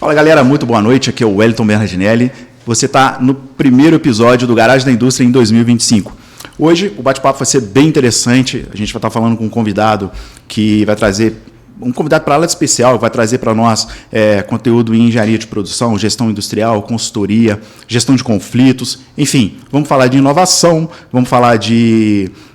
Fala galera, muito boa noite, aqui é o Wellington Bernardinelli. Você está no primeiro episódio do Garagem da Indústria em 2025. Hoje o bate-papo vai ser bem interessante, a gente vai estar falando com um convidado que vai trazer, um convidado para a aula especial, vai trazer para nós conteúdo em engenharia de produção, gestão industrial, consultoria, gestão de conflitos, enfim, vamos falar de inovação, vamos falar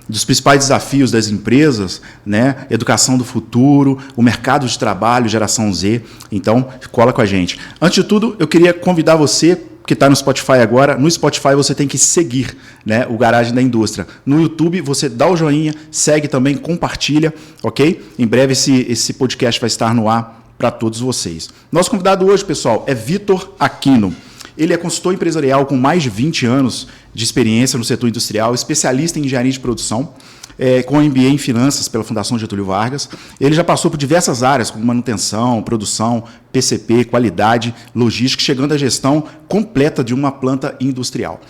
dos principais desafios das empresas, né? Educação do futuro, o mercado de trabalho, geração Z. Então, cola com a gente. Antes de tudo, eu queria convidar você que está no Spotify agora. No Spotify você tem que seguir, né, o Garagem da Indústria. No YouTube você dá o joinha, segue também, compartilha, ok? Em breve esse podcast vai estar no ar para todos vocês. Nosso convidado hoje, pessoal, é Vitor Aquino. Ele é consultor empresarial com mais de 20 anos de experiência no setor industrial, especialista em engenharia de produção, com MBA em finanças pela Fundação Getúlio Vargas. Ele já passou por diversas áreas, como manutenção, produção, PCP, qualidade, logística, chegando à gestão completa de uma planta industrial.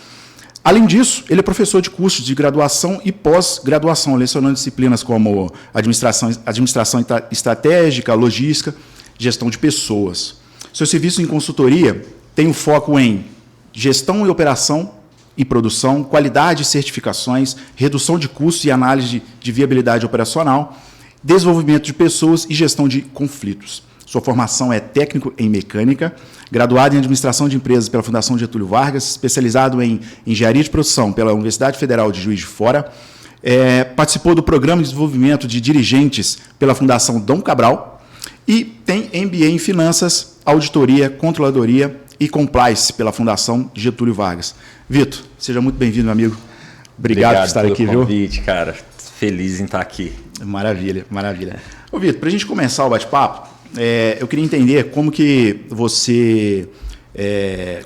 Além disso, ele é professor de cursos de graduação e pós-graduação, lecionando disciplinas como administração estratégica, logística, gestão de pessoas. Seu serviço em consultoria tem um foco em gestão e operação e produção, qualidade e certificações, redução de custos e análise de viabilidade operacional, desenvolvimento de pessoas e gestão de conflitos. Sua formação é técnico em mecânica, graduado em administração de empresas pela Fundação Getúlio Vargas, especializado em engenharia de produção pela Universidade Federal de Juiz de Fora, participou do programa de desenvolvimento de dirigentes pela Fundação Dom Cabral e tem MBA em finanças, auditoria, controladoria e compliance pela Fundação Getúlio Vargas. Vitor, seja muito bem-vindo, meu amigo. Obrigado por estar aqui, viu? Convite, cara. Feliz em estar aqui. Maravilha, maravilha. Ô, Vitor, para a gente começar o bate-papo, eu queria entender como que você,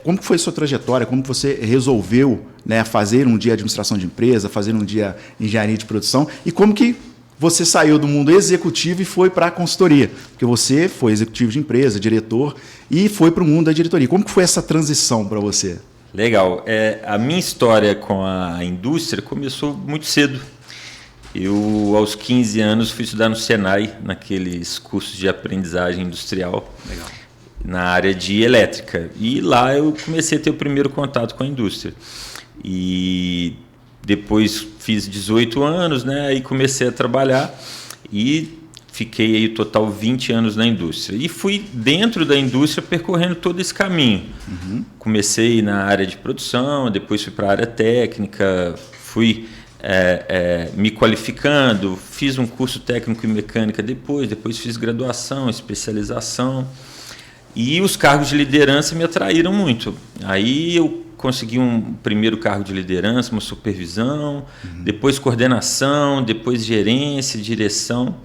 como que foi a sua trajetória, como que você resolveu, né, fazer um dia administração de empresa, fazer um dia engenharia de produção e como que você saiu do mundo executivo e foi para a consultoria, porque você foi executivo de empresa, diretor, e foi para o mundo da diretoria. Como que foi essa transição para você? Legal. A minha história com a indústria começou muito cedo. Eu, aos 15 anos, fui estudar no Senai, naqueles cursos de aprendizagem industrial. Legal. Na área de elétrica. E lá eu comecei a ter o primeiro contato com a indústria. E depois fiz 18 anos, né? Aí comecei a trabalhar e fiquei aí total 20 anos na indústria. E fui dentro da indústria percorrendo todo esse caminho. Uhum. Comecei na área de produção, depois fui para a área técnica, fui me qualificando, fiz um curso técnico em mecânica depois fiz graduação, especialização. E os cargos de liderança me atraíram muito. Aí eu consegui um primeiro cargo de liderança, uma supervisão, depois coordenação, depois gerência, direção.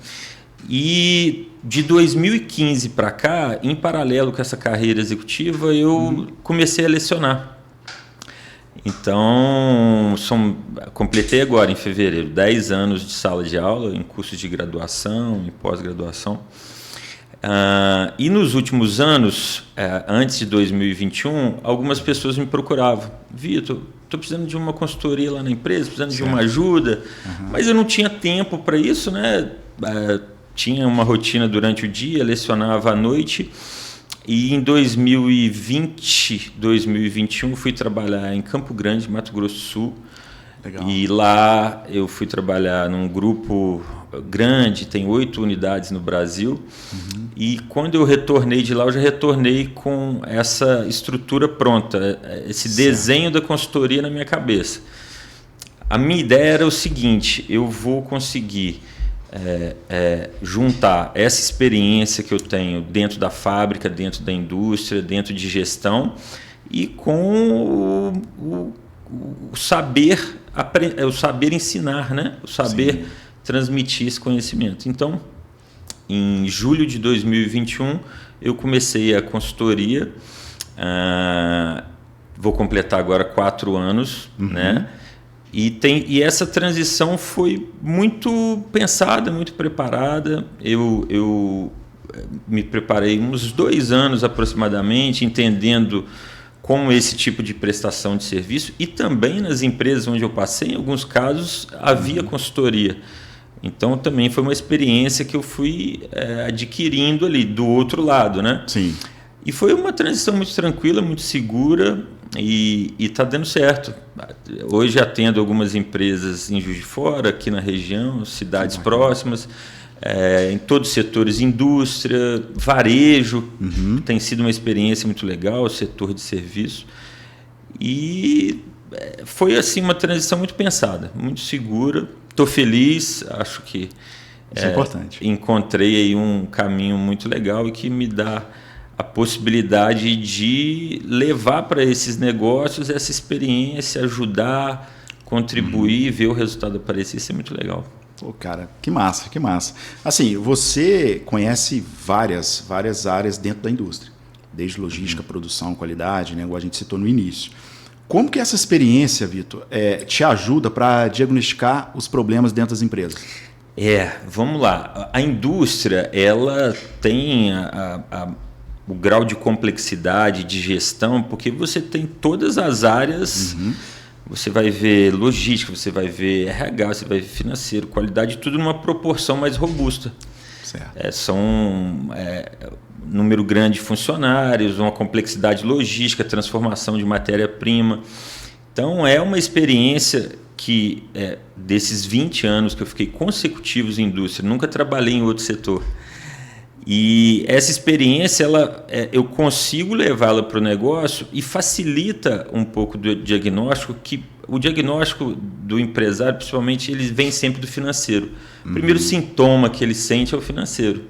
E de 2015 para cá, em paralelo com essa carreira executiva, eu comecei a lecionar. Então, completei agora, em fevereiro, 10 anos de sala de aula, em cursos de graduação, em pós-graduação. E nos últimos anos, antes de 2021, algumas pessoas me procuravam. Vitor, estou precisando de uma consultoria lá na empresa, precisando de uma ajuda, mas eu não tinha tempo para isso, né? Tinha uma rotina durante o dia, lecionava à noite. E em 2020, 2021, fui trabalhar em Campo Grande, Mato Grosso do Sul. Legal. E lá eu fui trabalhar num grupo grande, tem 8 unidades no Brasil. Uhum. E quando eu retornei de lá, eu já retornei com essa estrutura pronta, esse desenho da consultoria na minha cabeça. A minha ideia era o seguinte: eu vou conseguir juntar essa experiência que eu tenho dentro da fábrica, dentro da indústria, dentro de gestão e com o saber ensinar, né? O saber transmitir esse conhecimento. Então, em julho de 2021, eu comecei a consultoria, vou completar agora 4 anos, né? E essa transição foi muito pensada, muito preparada. Eu me preparei uns 2 anos aproximadamente, entendendo como esse tipo de prestação de serviço, e também nas empresas onde eu passei, em alguns casos, havia consultoria. Então, também foi uma experiência que eu fui adquirindo ali, do outro lado, né? Sim. E foi uma transição muito tranquila, muito segura e está dando certo. Hoje atendo algumas empresas em Juiz de Fora, aqui na região, cidades próximas, em todos os setores, indústria, varejo, tem sido uma experiência muito legal, setor de serviço. E foi assim uma transição muito pensada, muito segura. Estou feliz, acho que isso é importante. Encontrei aí um caminho muito legal e que me dá a possibilidade de levar para esses negócios essa experiência, ajudar, contribuir, ver o resultado aparecer. Isso é muito legal. Pô, cara, que massa, que massa. Assim, você conhece várias áreas dentro da indústria, desde logística, produção, qualidade, né, igual a gente citou no início. Como que essa experiência, Vitor, te ajuda para diagnosticar os problemas dentro das empresas? Vamos lá. A indústria, ela tem o grau de complexidade de gestão, porque você tem todas as áreas, você vai ver logística, você vai ver RH, você vai ver financeiro, qualidade, tudo numa proporção mais robusta. Certo. São número grande de funcionários, uma complexidade logística, transformação de matéria-prima. Então, é uma experiência que, desses 20 anos que eu fiquei consecutivos em indústria, nunca trabalhei em outro setor. E essa experiência, eu consigo levá-la para o negócio e facilita um pouco do diagnóstico, que o diagnóstico do empresário, principalmente, ele vem sempre do financeiro. O primeiro sintoma que ele sente é o financeiro.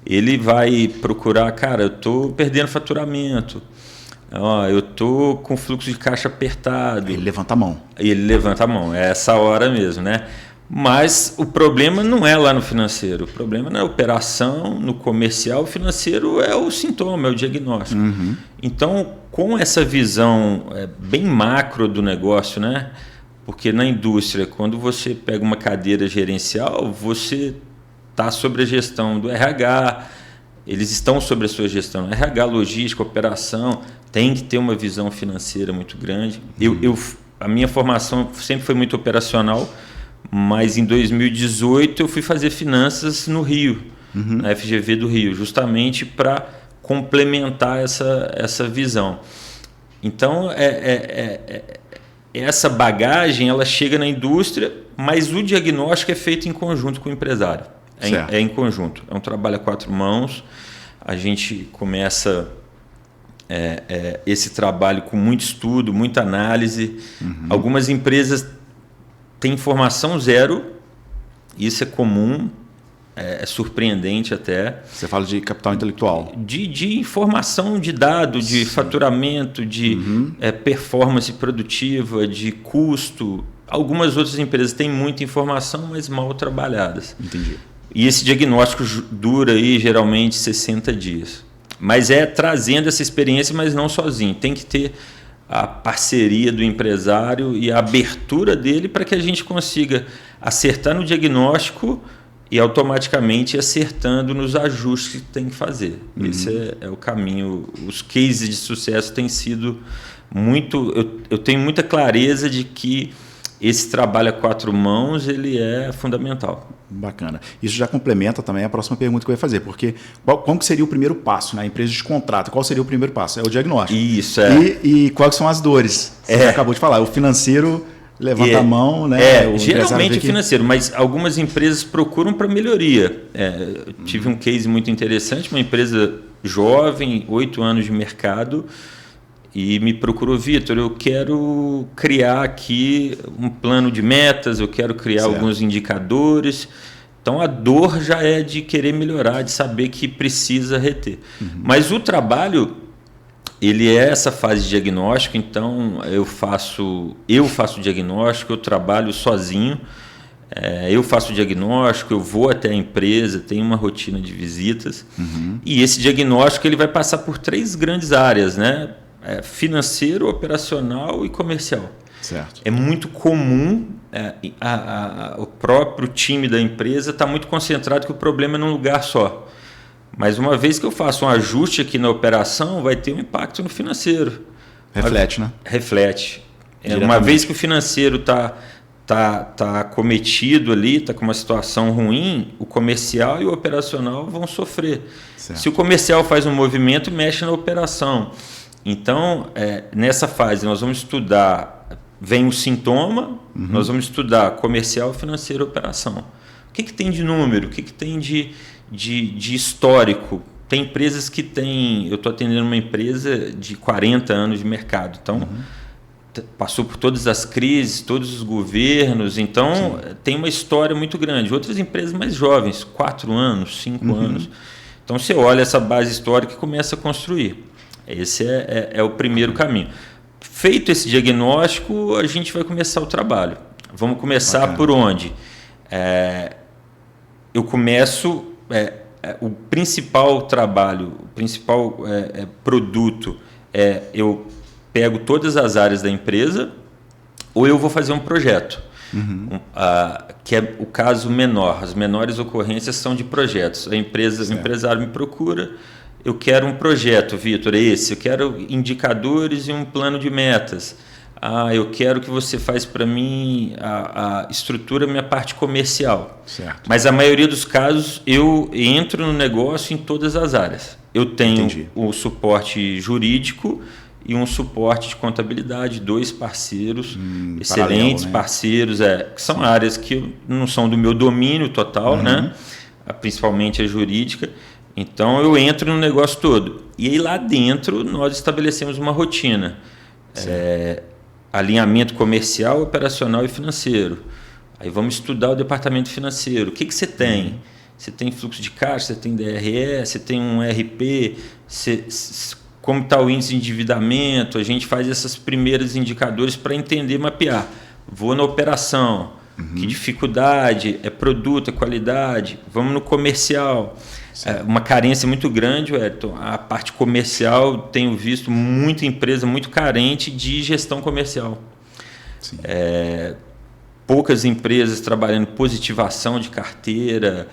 Ele vai procurar, cara, eu estou perdendo faturamento, eu estou com fluxo de caixa apertado. Ele levanta a mão. É essa hora mesmo, né? Mas o problema não é lá no financeiro, o problema na operação, no comercial. O financeiro é o sintoma, é o diagnóstico. Então, com essa visão bem macro do negócio, né? Porque na indústria, quando você pega uma cadeira gerencial, você está sobre a gestão do RH, eles estão sobre a sua gestão. RH, logística, operação, tem que ter uma visão financeira muito grande. A minha formação sempre foi muito operacional, mas em 2018 eu fui fazer finanças no Rio, na FGV do Rio, justamente para complementar essa visão. Então, essa bagagem ela chega na indústria, mas o diagnóstico é feito em conjunto com o empresário. É em conjunto. É um trabalho a 4 mãos. A gente começa esse trabalho com muito estudo, muita análise. Algumas empresas têm informação zero. Isso é comum, é surpreendente até. Você fala de capital intelectual. De informação, de dado, de faturamento, de performance produtiva, de custo. Algumas outras empresas têm muita informação, mas mal trabalhadas. Entendi. E esse diagnóstico dura aí geralmente 60 dias. Mas trazendo essa experiência, mas não sozinho. Tem que ter a parceria do empresário e a abertura dele para que a gente consiga acertar no diagnóstico e automaticamente acertando nos ajustes que tem que fazer. Esse é o caminho. Os cases de sucesso têm sido muito... Eu tenho muita clareza de que esse trabalho a 4 mãos ele é fundamental. Bacana. Isso já complementa também a próxima pergunta que eu ia fazer, porque qual que seria o primeiro passo, né? A empresa de contrato, qual seria o primeiro passo? É o diagnóstico. Isso, E quais são as dores? Você acabou de falar, o financeiro levanta a mão, né? Geralmente o financeiro, mas algumas empresas procuram para melhoria. Eu tive um case muito interessante, uma empresa jovem, 8 anos de mercado, e me procurou: Vitor, eu quero criar aqui um plano de metas, eu quero criar alguns indicadores. Então, a dor já é de querer melhorar, de saber que precisa reter. Mas o trabalho, ele é essa fase de diagnóstico. Então, eu faço diagnóstico, eu trabalho sozinho, eu faço o diagnóstico, eu vou até a empresa, tenho uma rotina de visitas. E esse diagnóstico ele vai passar por 3 grandes áreas, né? Financeiro, operacional e comercial. Certo. É muito comum o próprio time da empresa está muito concentrado que o problema é num lugar só. Mas uma vez que eu faço um ajuste aqui na operação, vai ter um impacto no financeiro. Reflete, né? Reflete. Uma vez que o financeiro está tá acometido ali, está com uma situação ruim, o comercial e o operacional vão sofrer. Certo. Se o comercial faz um movimento, mexe na operação. Então, nessa fase, nós vamos estudar, vem o sintoma, nós vamos estudar comercial, financeiro e operação. O que tem de número? O que tem de histórico? Tem empresas que têm... Eu estou atendendo uma empresa de 40 anos de mercado, então... Passou por todas as crises, todos os governos, então tem uma história muito grande. Outras empresas mais jovens, 4 anos, 5 anos. Então você olha essa base histórica e começa a construir. Esse é o primeiro caminho. Feito esse diagnóstico, a gente vai começar o trabalho. Vamos começar por onde? Eu começo... o principal trabalho, o principal produto eu pego todas as áreas da empresa ou eu vou fazer um projeto, que é o caso menor. As menores ocorrências são de projetos. O empresário me procura, eu quero um projeto, Vitor, eu quero indicadores e um plano de metas. Eu quero que você faça para mim a estrutura, minha parte comercial. Certo. Mas a maioria dos casos eu entro no negócio em todas as áreas. Eu tenho o suporte jurídico e um suporte de contabilidade, 2 parceiros, excelentes paralelo, né? parceiros, que são áreas que não são do meu domínio total, né? Principalmente a jurídica. Então eu entro no negócio todo. E aí lá dentro nós estabelecemos uma rotina. Alinhamento comercial, operacional e financeiro. Aí vamos estudar o departamento financeiro. O que você tem? Você tem fluxo de caixa, você tem DRE, você tem um RP, como está o índice de endividamento. A gente faz esses primeiros indicadores para entender, mapear. Vou na operação, que dificuldade, é produto, é qualidade. Vamos no comercial. Uma carência muito grande, Wellington. A parte comercial, tenho visto muita empresa muito carente de gestão comercial. Poucas empresas trabalhando positivação de carteira,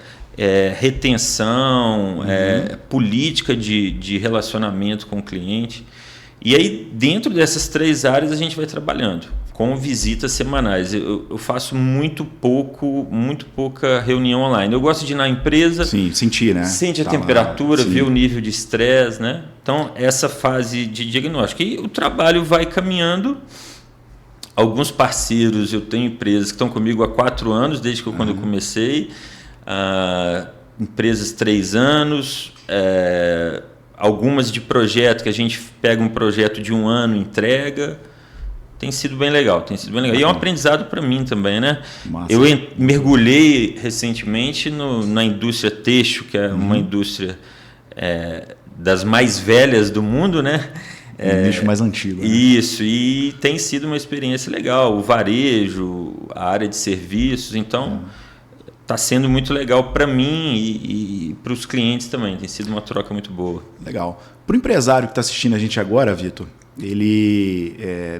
retenção, política de relacionamento com o cliente. E aí, dentro dessas 3 áreas, a gente vai trabalhando com visitas semanais. Eu faço muito pouca reunião online. Eu gosto de ir na empresa, sentir, né? Sente a temperatura, ver o nível de estresse, né? Então, essa fase de diagnóstico. E o trabalho vai caminhando. Alguns parceiros, eu tenho empresas que estão comigo há 4 anos, desde quando eu comecei. Empresas 3 anos. Algumas de projeto, que a gente pega um projeto de 1 ano e entrega. Tem sido bem legal, E é um aprendizado para mim também, né? Massa. Eu mergulhei recentemente na indústria têxtil, que é uma indústria das mais velhas do mundo, né? Um nicho mais antigo. Né? Isso, e tem sido uma experiência legal. O varejo, a área de serviços, então está sendo muito legal para mim e para os clientes também. Tem sido uma troca muito boa. Legal. Para o empresário que está assistindo a gente agora, Vitor, ele,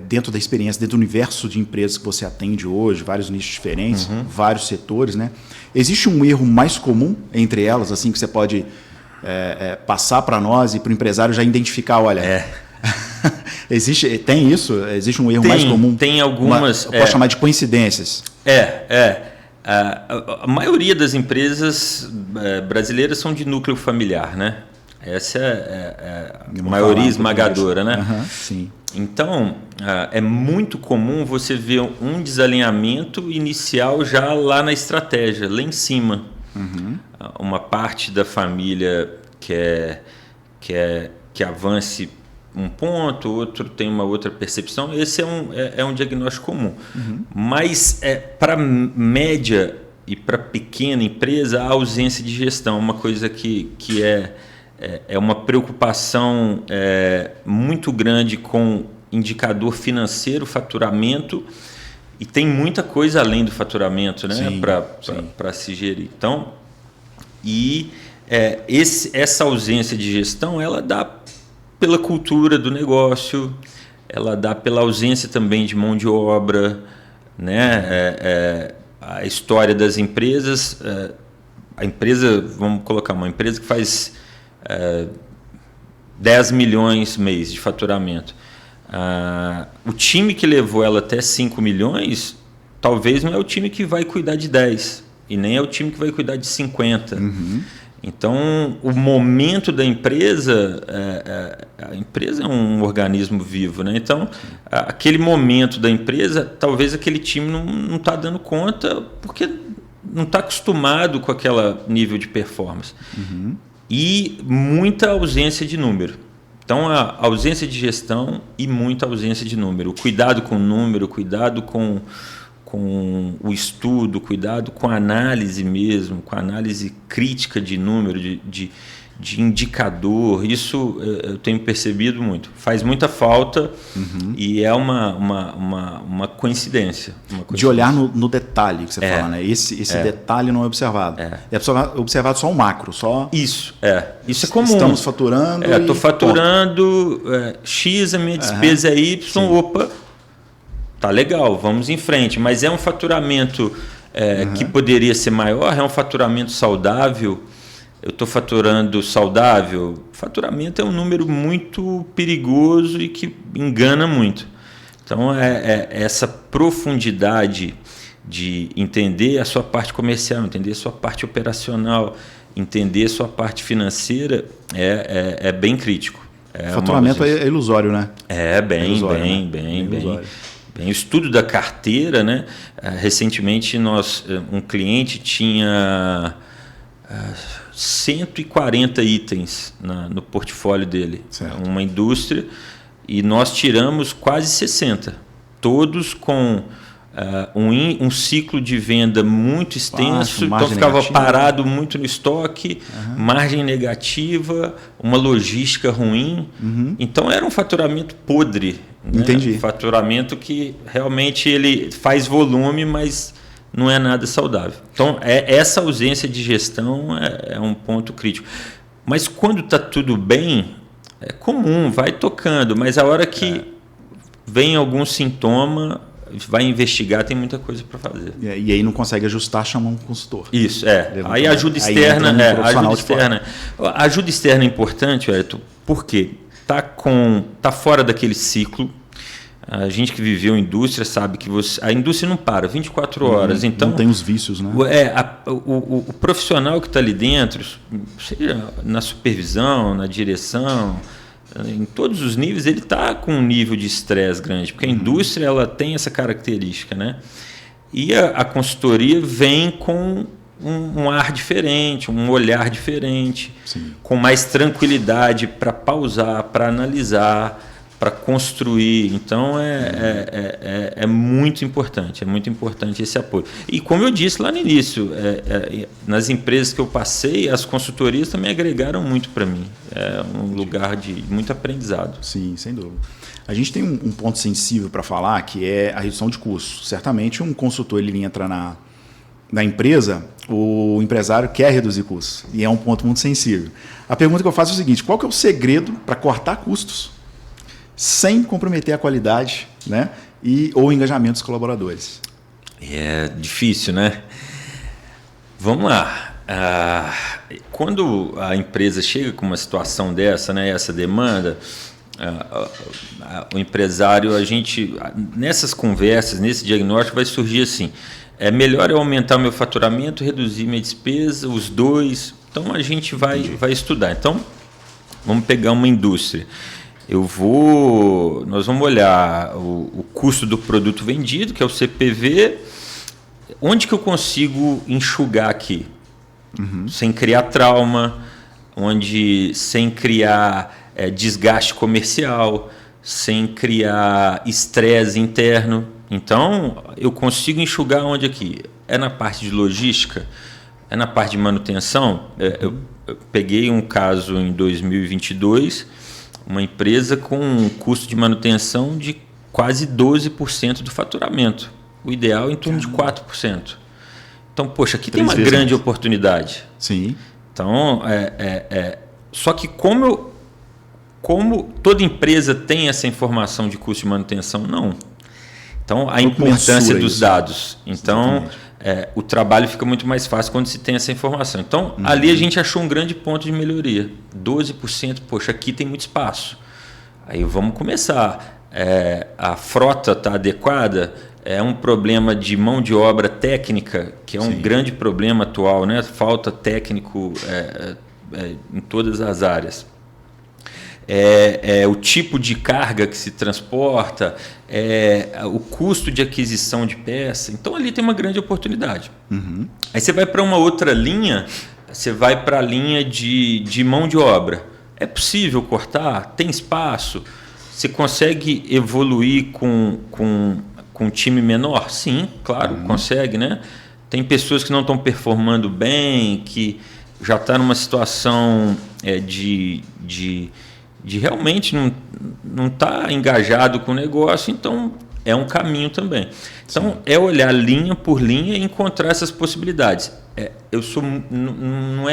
dentro da experiência, dentro do universo de empresas que você atende hoje, vários nichos diferentes, vários setores, né? Existe um erro mais comum entre elas, assim, que você pode passar para nós e para o empresário já identificar, olha... Tem isso? Existe um erro mais comum? Tem algumas... eu posso chamar de coincidências. A maioria das empresas brasileiras são de núcleo familiar, né? Essa é a maioria esmagadora, né? Sim. Então, é muito comum você ver um desalinhamento inicial já lá na estratégia, lá em cima. Uma parte da família quer que avance um ponto, outro tem uma outra percepção. Esse é um diagnóstico comum. Mas para média e para pequena empresa, a ausência de gestão, uma coisa que é uma preocupação muito grande com indicador financeiro, faturamento, e tem muita coisa além do faturamento, né, para se gerir. Então, essa ausência de gestão, ela dá pela cultura do negócio, ela dá pela ausência também de mão de obra, né? A história das empresas, a empresa, vamos colocar uma empresa que faz 10 milhões mês de faturamento. O time que levou ela até 5 milhões talvez não é o time que vai cuidar de 10 e nem é o time que vai cuidar de 50. Então, o momento da empresa, a empresa é um organismo vivo, né? Então, aquele momento da empresa, talvez aquele time não está dando conta porque não está acostumado com aquele nível de performance. E muita ausência de número. Então, a ausência de gestão e muita ausência de número. Cuidado com o número, cuidado com o estudo, cuidado com a análise mesmo, com a análise crítica de número, de indicador. Isso eu tenho percebido muito. Faz muita falta e é uma coincidência. De olhar no detalhe que você fala, né? Esse detalhe não é observado. É observado só o macro. Só Isso é comum. Estamos faturando. Estou faturando X, a minha despesa é Y, opa. Tá legal, vamos em frente, mas é um faturamento que poderia ser maior, é um faturamento saudável. Eu estou faturando saudável. Faturamento é um número muito perigoso e que engana muito. Então, essa profundidade de entender a sua parte comercial, entender a sua parte operacional, entender a sua parte financeira é bem crítico. Faturamento é ilusório, né? Bem. O estudo da carteira, né? Recentemente, um cliente tinha 140 itens no portfólio dele, uma indústria, e nós tiramos quase 60, todos com um ciclo de venda muito extenso, então ficava negativa, parado muito no estoque, margem negativa, uma logística ruim, então era um faturamento podre. Entendi. Um faturamento que realmente ele faz volume, mas não é nada saudável. Então, essa ausência de gestão é um ponto crítico. Mas quando está tudo bem, é comum, vai tocando, mas a hora que vem algum sintoma, vai investigar, tem muita coisa para fazer. E aí não consegue ajustar, chama um consultor. Isso, Aí ajuda externa, ajuda externa é importante, Wellington, porque tá fora daquele ciclo. A gente que viveu indústria sabe que a indústria não para 24 horas. Então, não tem os vícios, né? O profissional que está ali dentro, seja na supervisão, na direção, em todos os níveis, ele está com um nível de estresse grande, porque a indústria ela tem essa característica, né? E a consultoria vem com um ar diferente, um olhar diferente, com mais tranquilidade para pausar, para analisar, para construir. Então é muito importante esse apoio. E como eu disse lá no início, nas empresas que eu passei, as consultorias também agregaram muito para mim. É um lugar de muito aprendizado. Sim, sem dúvida. A gente tem um ponto sensível para falar, que é a redução de custos. Certamente um consultor ele entra na empresa, o empresário quer reduzir custos, e é um ponto muito sensível. A pergunta que eu faço é o seguinte: qual que é o segredo para cortar custos sem comprometer a qualidade, né, ou o engajamento dos colaboradores? É difícil, né? Vamos lá. Quando a empresa chega com uma situação dessa, né, essa demanda, o empresário, nessas conversas, nesse diagnóstico, vai surgir assim: é melhor eu aumentar o meu faturamento, reduzir minha despesa, os dois. Então a gente vai estudar. Então, vamos pegar uma indústria. Nós vamos olhar o custo do produto vendido, que é o CPV. Onde que eu consigo enxugar aqui? Sem criar trauma, sem criar desgaste comercial, sem criar estresse interno. Então, eu consigo enxugar onde aqui? É na parte de logística? É na parte de manutenção? Eu peguei um caso em 2022, uma empresa com um custo de manutenção de quase 12% do faturamento. O ideal é em torno de 4%. Então, poxa, aqui tem uma grande oportunidade. Sim. Então, só que como toda empresa tem essa informação de custo de manutenção? Não. Então, a importância dos dados. Então, o trabalho fica muito mais fácil quando se tem essa informação. Então, ali a gente achou um grande ponto de melhoria. 12%, poxa, aqui tem muito espaço. Aí vamos começar. A frota está adequada? é um problema de mão de obra técnica, que é um grande problema atual, né? Falta técnico em todas as áreas. O tipo de carga que se transporta, o custo de aquisição de peça. Então, ali tem uma grande oportunidade. Uhum. Aí você vai para uma outra linha, você vai para a linha de mão de obra. É possível cortar? Tem espaço? Você consegue evoluir com um time menor? Sim, claro, consegue, né? Tem pessoas que não estão performando bem, que já está numa situação de realmente não está engajado com o negócio, então é um caminho também. Então, é olhar linha por linha e encontrar essas possibilidades. Não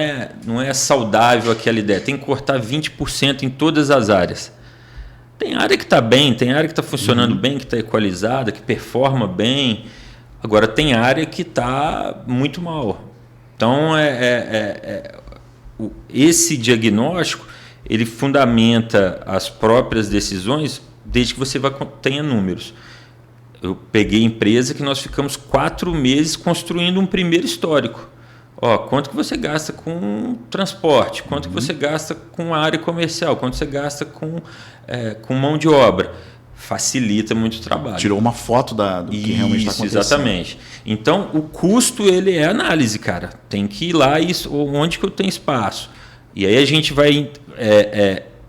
é saudável aquela ideia, tem que cortar 20% em todas as áreas. Tem área que está bem, tem área que está funcionando bem, que está equalizada, que performa bem. Agora, tem área que está muito mal. Então, esse diagnóstico, ele fundamenta as próprias decisões desde que você tenha números. Eu peguei empresa que nós ficamos 4 meses construindo um primeiro histórico. Quanto que você gasta com transporte, quanto que você gasta com a área comercial, quanto você gasta com mão de obra. Facilita muito o trabalho. Tirou uma foto do que realmente está acontecendo. Exatamente. Então, o custo ele é análise, cara. Tem que ir lá onde que eu tenho espaço. E aí a gente vai,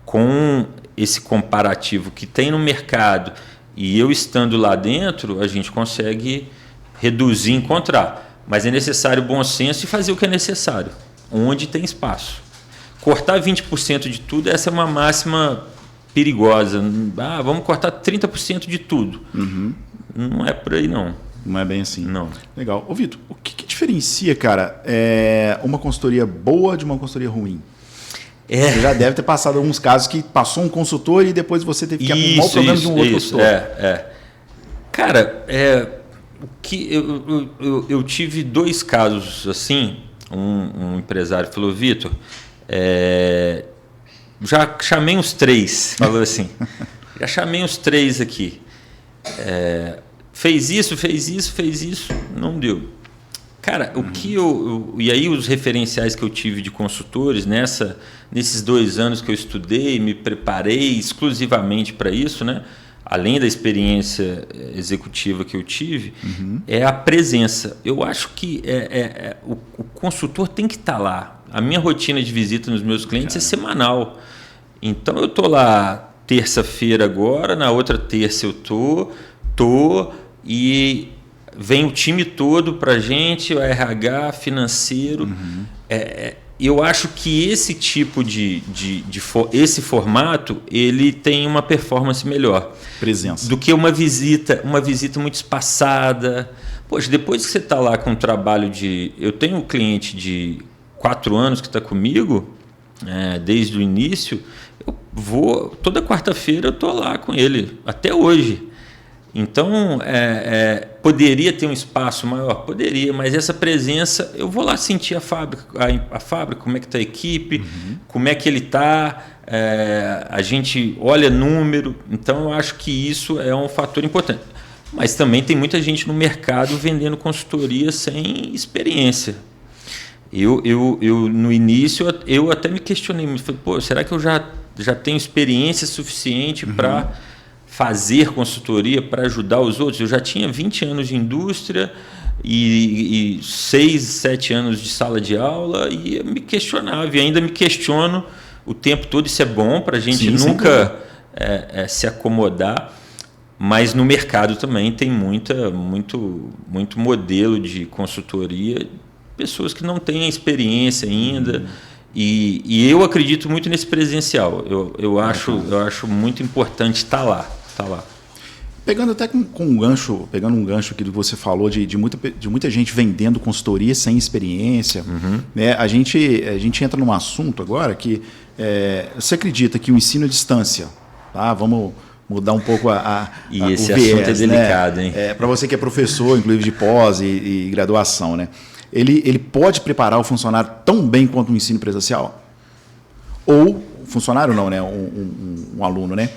com esse comparativo que tem no mercado e eu estando lá dentro, a gente consegue reduzir, encontrar. Mas é necessário bom senso e fazer o que é necessário, onde tem espaço. Cortar 20% de tudo, essa é uma máxima perigosa. Vamos cortar 30% de tudo. Uhum. Não é por aí, não. Não é bem assim. Não. Legal. Ô, Vitor, o que diferencia, cara, uma consultoria boa de uma consultoria ruim? Você já deve ter passado alguns casos que passou um consultor e depois você teve que arrumar o problema de um outro consultor. Cara, eu tive 2 casos assim. Um empresário falou, Vitor, já chamei uns 3, falou assim, já chamei uns 3 aqui. Fez isso, não deu. Cara, o que e aí os referenciais que eu tive de consultores nesses 2 anos que eu estudei, me preparei exclusivamente para isso, né? Além da experiência executiva que eu tive, é a presença. Eu acho que o consultor tem que estar lá. A minha rotina de visita nos meus clientes é semanal. Então, eu estou lá terça-feira agora, na outra terça eu estou e vem o time todo para a gente, o RH, financeiro. Eu acho que esse tipo esse formato, ele tem uma performance melhor. Presença. Do que uma visita muito espaçada. Poxa, depois que você está lá com um trabalho eu tenho um cliente de 4 anos que está comigo, desde o início, toda quarta-feira eu estou lá com ele, até hoje. Então, poderia ter um espaço maior? Poderia, mas essa presença, eu vou lá sentir a fábrica, como é que está a equipe, como é que ele está, a gente olha número, então eu acho que isso é um fator importante. Mas também tem muita gente no mercado vendendo consultoria sem experiência. Eu no início, eu até me questionei, falei, será que eu já tenho experiência suficiente para fazer consultoria, para ajudar os outros? Eu já tinha 20 anos de indústria e 6, 7 anos de sala de aula e eu me questionava, e ainda me questiono o tempo todo. Isso é bom para a gente nunca se acomodar, mas no mercado também tem muito modelo de consultoria, pessoas que não têm experiência ainda. E eu acredito muito nesse presencial. Eu acho muito importante estar lá. Pegando até com um gancho, aqui do que você falou de muita gente vendendo consultoria sem experiência, né? A gente entra num assunto agora que você acredita que o ensino à distância, tá? Vamos mudar um pouco e esse assunto é delicado, né? Hein? Para você que é professor, inclusive de pós e graduação, né? Ele pode preparar o funcionário tão bem quanto o ensino presencial? Ou funcionário não, né? Um aluno, né?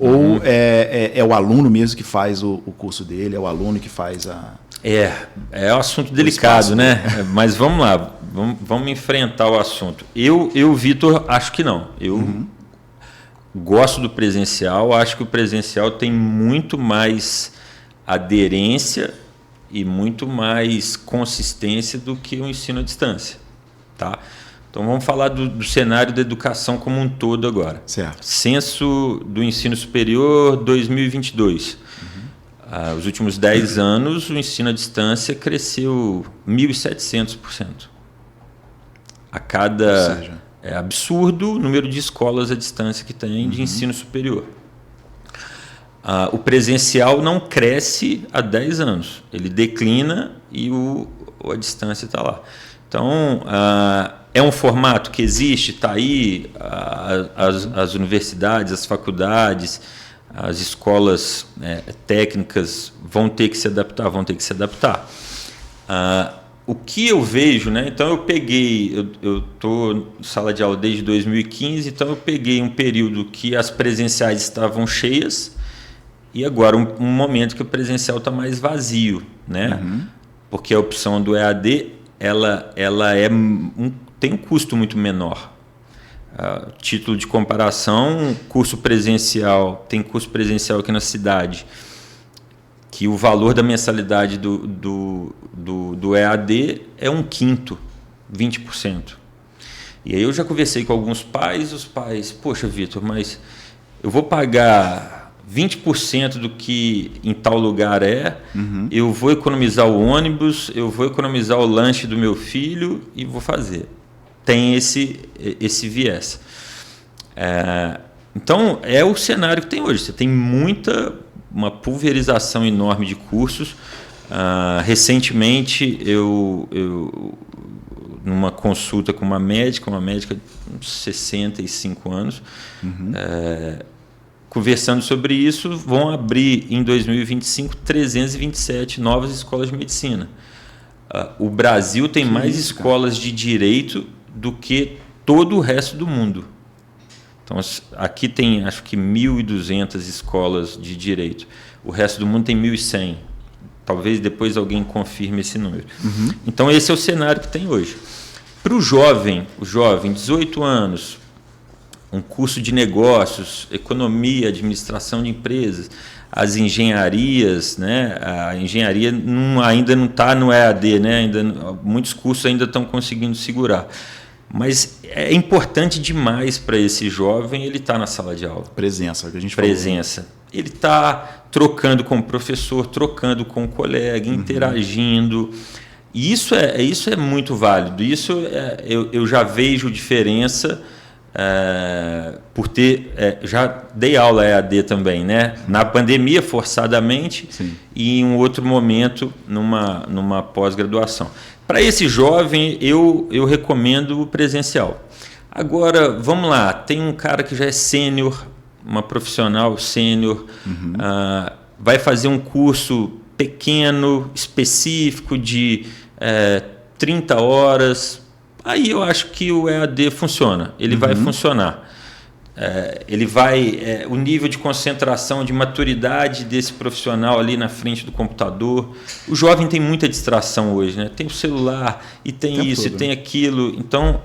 Ou é o aluno mesmo que faz o curso dele, é o aluno que faz a... É um assunto delicado, né? Mas vamos lá, vamos enfrentar o assunto. Eu, Vitor, acho que não. Eu gosto do presencial, acho que o presencial tem muito mais aderência e muito mais consistência do que o ensino à distância. Tá? Então vamos falar do cenário da educação como um todo agora. Certo. Censo do ensino superior 2022. Os últimos 10 anos, o ensino à distância cresceu 1.700%. É absurdo o número de escolas à distância que tem de ensino superior. O presencial não cresce há 10 anos. Ele declina e a distância está lá. Então, é um formato que existe, está aí, as universidades, as faculdades, as escolas técnicas vão ter que se adaptar, O que eu vejo, né? Então eu estou em sala de aula desde 2015, então eu peguei um período que as presenciais estavam cheias e agora um momento que o presencial está mais vazio, né? Porque a opção do EAD ela tem um custo muito menor. Título de comparação, tem curso presencial aqui na cidade, que o valor da mensalidade do EAD é 1/5, 20%. E aí eu já conversei com alguns pais, os pais, poxa, Vitor, mas eu vou pagar 20% do que em tal lugar eu vou economizar o ônibus, eu vou economizar o lanche do meu filho e vou fazer. Tem esse viés. Então, é o cenário que tem hoje. Você tem uma pulverização enorme de cursos. Recentemente, eu numa consulta com uma médica de 65 anos, conversando sobre isso, vão abrir em 2025 327 novas escolas de medicina. O Brasil tem mais escolas de direito do que todo o resto do mundo. Então, aqui tem, acho que 1.200 escolas de direito. O resto do mundo tem 1.100. Talvez depois alguém confirme esse número. Então, esse é o cenário que tem hoje. Para o jovem, 18 anos, um curso de negócios, economia, administração de empresas, as engenharias, né? A engenharia ainda não está no EAD, né? Muitos cursos ainda estão conseguindo segurar. Mas é importante demais para esse jovem ele estar na sala de aula. Presença, que a gente Presença. falou. Ele está trocando com o professor, trocando com o colega, interagindo. E isso é muito válido. Eu já vejo diferença por ter... já dei aula EAD também, né? Na pandemia, forçadamente, e em um outro momento, numa pós-graduação. Para esse jovem, eu recomendo o presencial. Agora, vamos lá, tem um cara que já é sênior, uma profissional sênior, vai fazer um curso pequeno, específico, de 30 horas. Aí eu acho que o EAD funciona, ele vai funcionar. O nível de concentração, de maturidade desse profissional ali na frente do computador. O jovem tem muita distração hoje, né? Tem o celular, e tem isso, e tem aquilo. Então,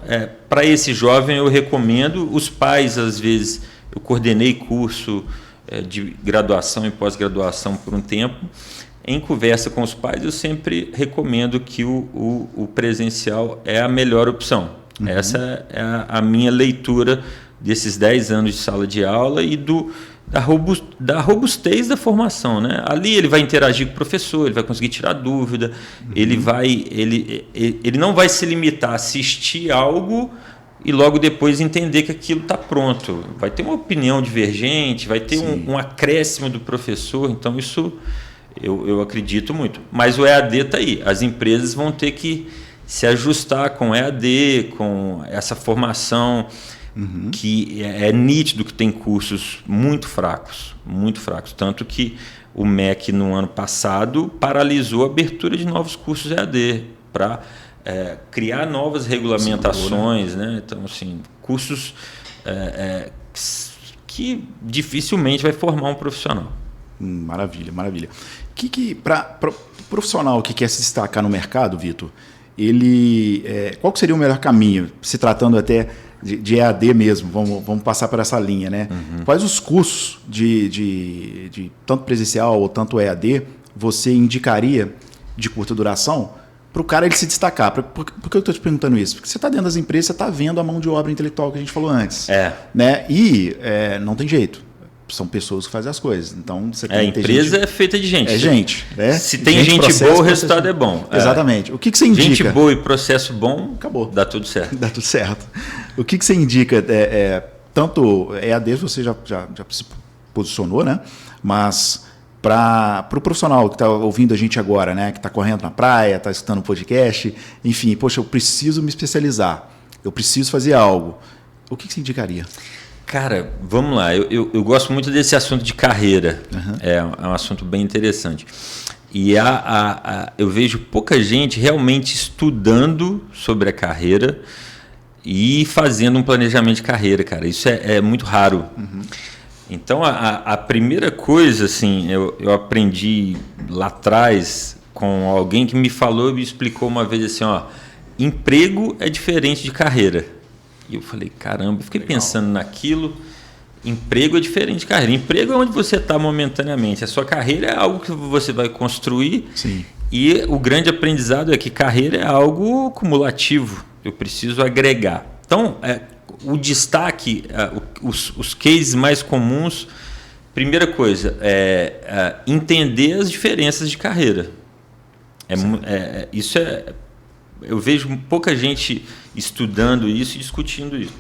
para esse jovem eu recomendo. Os pais, às vezes, eu coordenei curso de graduação e pós-graduação por um tempo. Em conversa com os pais, eu sempre recomendo que o presencial é a melhor opção. Essa é a minha leitura desses 10 anos de sala de aula e da robustez da formação, né? Ali ele vai interagir com o professor, ele vai conseguir tirar dúvida, ele não vai se limitar a assistir algo e logo depois entender que aquilo está pronto. Vai ter uma opinião divergente, vai ter um acréscimo do professor, então isso eu acredito muito. Mas o EAD está aí, as empresas vão ter que se ajustar com o EAD, com essa formação, que é nítido que tem cursos muito fracos, tanto que o MEC no ano passado paralisou a abertura de novos cursos EAD para criar novas regulamentações, né? Então, assim, cursos que dificilmente vai formar um profissional. Maravilha, maravilha. Para o profissional que quer se destacar no mercado, Vitor, qual que seria o melhor caminho, se tratando até de EAD mesmo, vamos passar por essa linha, né? Quais os cursos de tanto presencial ou tanto EAD você indicaria de curta duração para o cara ele se destacar? Por que eu estou te perguntando isso? Porque você está dentro das empresas, você está vendo a mão de obra intelectual que a gente falou antes. Né? E não tem jeito. São pessoas que fazem as coisas. Então, você tem a empresa é feita de gente. É gente. Né? Se tem gente boa, o resultado é bom. Exatamente. O que você indica? Gente boa e processo bom, acabou. Dá tudo certo. Dá tudo certo. O que você indica? Tanto EAD, você já se posicionou, né? Mas para o profissional que está ouvindo a gente agora, né? Que está correndo na praia, está escutando um podcast, enfim, poxa, eu preciso me especializar, eu preciso fazer algo. O que você indicaria? Cara, vamos lá. Eu gosto muito desse assunto de carreira. É um assunto bem interessante. E eu vejo pouca gente realmente estudando sobre a carreira e fazendo um planejamento de carreira, cara. Isso é muito raro. Então, a primeira coisa, assim, eu aprendi lá atrás com alguém que me falou e me explicou uma vez assim, emprego é diferente de carreira. E eu falei, caramba, eu fiquei pensando naquilo. Emprego é diferente de carreira. Emprego é onde você está momentaneamente. A sua carreira é algo que você vai construir. Sim. E o grande aprendizado é que carreira é algo cumulativo. Eu preciso agregar. Então, o destaque, os cases mais comuns, primeira coisa, entender as diferenças de carreira. Eu vejo pouca gente estudando isso e discutindo isso.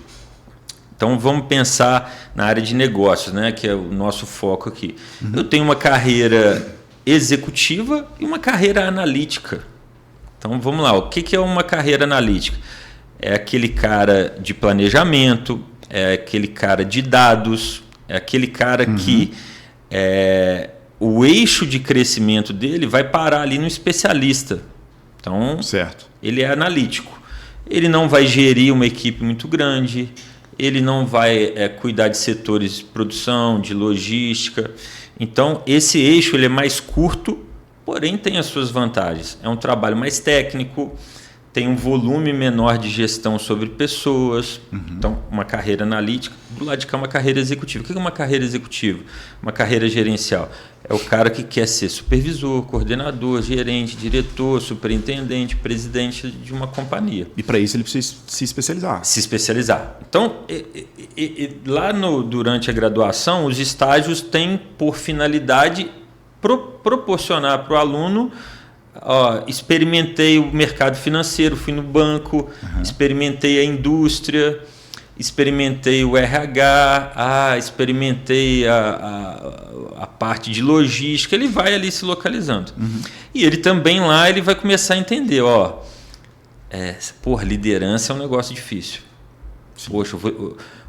Então, vamos pensar na área de negócios, né, que é o nosso foco aqui. Eu tenho uma carreira executiva e uma carreira analítica. Então, vamos lá. O que é uma carreira analítica? É aquele cara de planejamento, é aquele cara de dados, é aquele cara que o eixo de crescimento dele vai parar ali no especialista. Então, certo. Ele é analítico. Ele não vai gerir uma equipe muito grande, ele não vai cuidar de setores de produção, de logística. Então, esse eixo ele é mais curto, porém tem as suas vantagens. É um trabalho mais técnico, tem um volume menor de gestão sobre pessoas. Então, uma carreira analítica. Do lado de cá, uma carreira executiva. O que é uma carreira executiva? Uma carreira gerencial. É o cara que quer ser supervisor, coordenador, gerente, diretor, superintendente, presidente de uma companhia. E para isso ele precisa se especializar. Se especializar. Então, lá durante a graduação, os estágios têm por finalidade proporcionar para o aluno... experimentei o mercado financeiro, fui no banco, experimentei a indústria, experimentei o RH, experimentei a parte de logística. Ele vai ali se localizando. E ele também lá ele vai começar a entender, liderança é um negócio difícil. Sim. Poxa,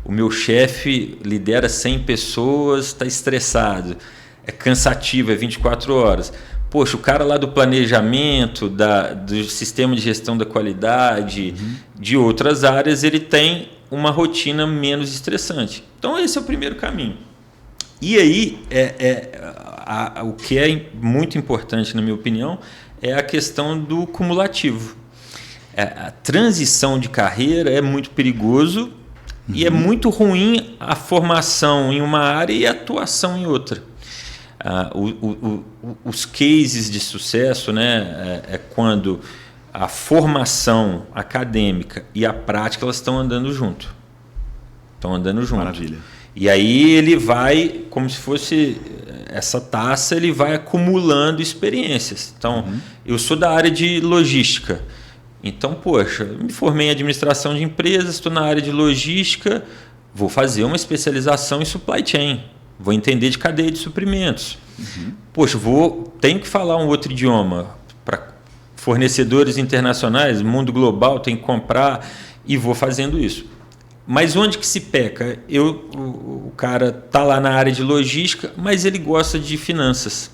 o meu chefe lidera 100 pessoas, está estressado, é cansativo, é 24 horas. Poxa, o cara lá do planejamento, do sistema de gestão da qualidade, de outras áreas, ele tem uma rotina menos estressante. Então, esse é o primeiro caminho. E aí, o que é muito importante, na minha opinião, é a questão do cumulativo. A transição de carreira é muito perigoso e é muito ruim a formação em uma área e a atuação em outra. Os cases de sucesso, né, é quando a formação acadêmica e a prática elas estão andando junto. Maravilha. E aí ele vai, como se fosse essa taça, ele vai acumulando experiências. Então, eu sou da área de logística. Então, poxa, me formei em administração de empresas, estou na área de logística, vou fazer uma especialização em supply chain. Vou entender de cadeia de suprimentos. Poxa, tenho que falar um outro idioma. Para fornecedores internacionais, mundo global, tenho que comprar e vou fazendo isso. Mas onde que se peca? O cara está lá na área de logística, mas ele gosta de finanças.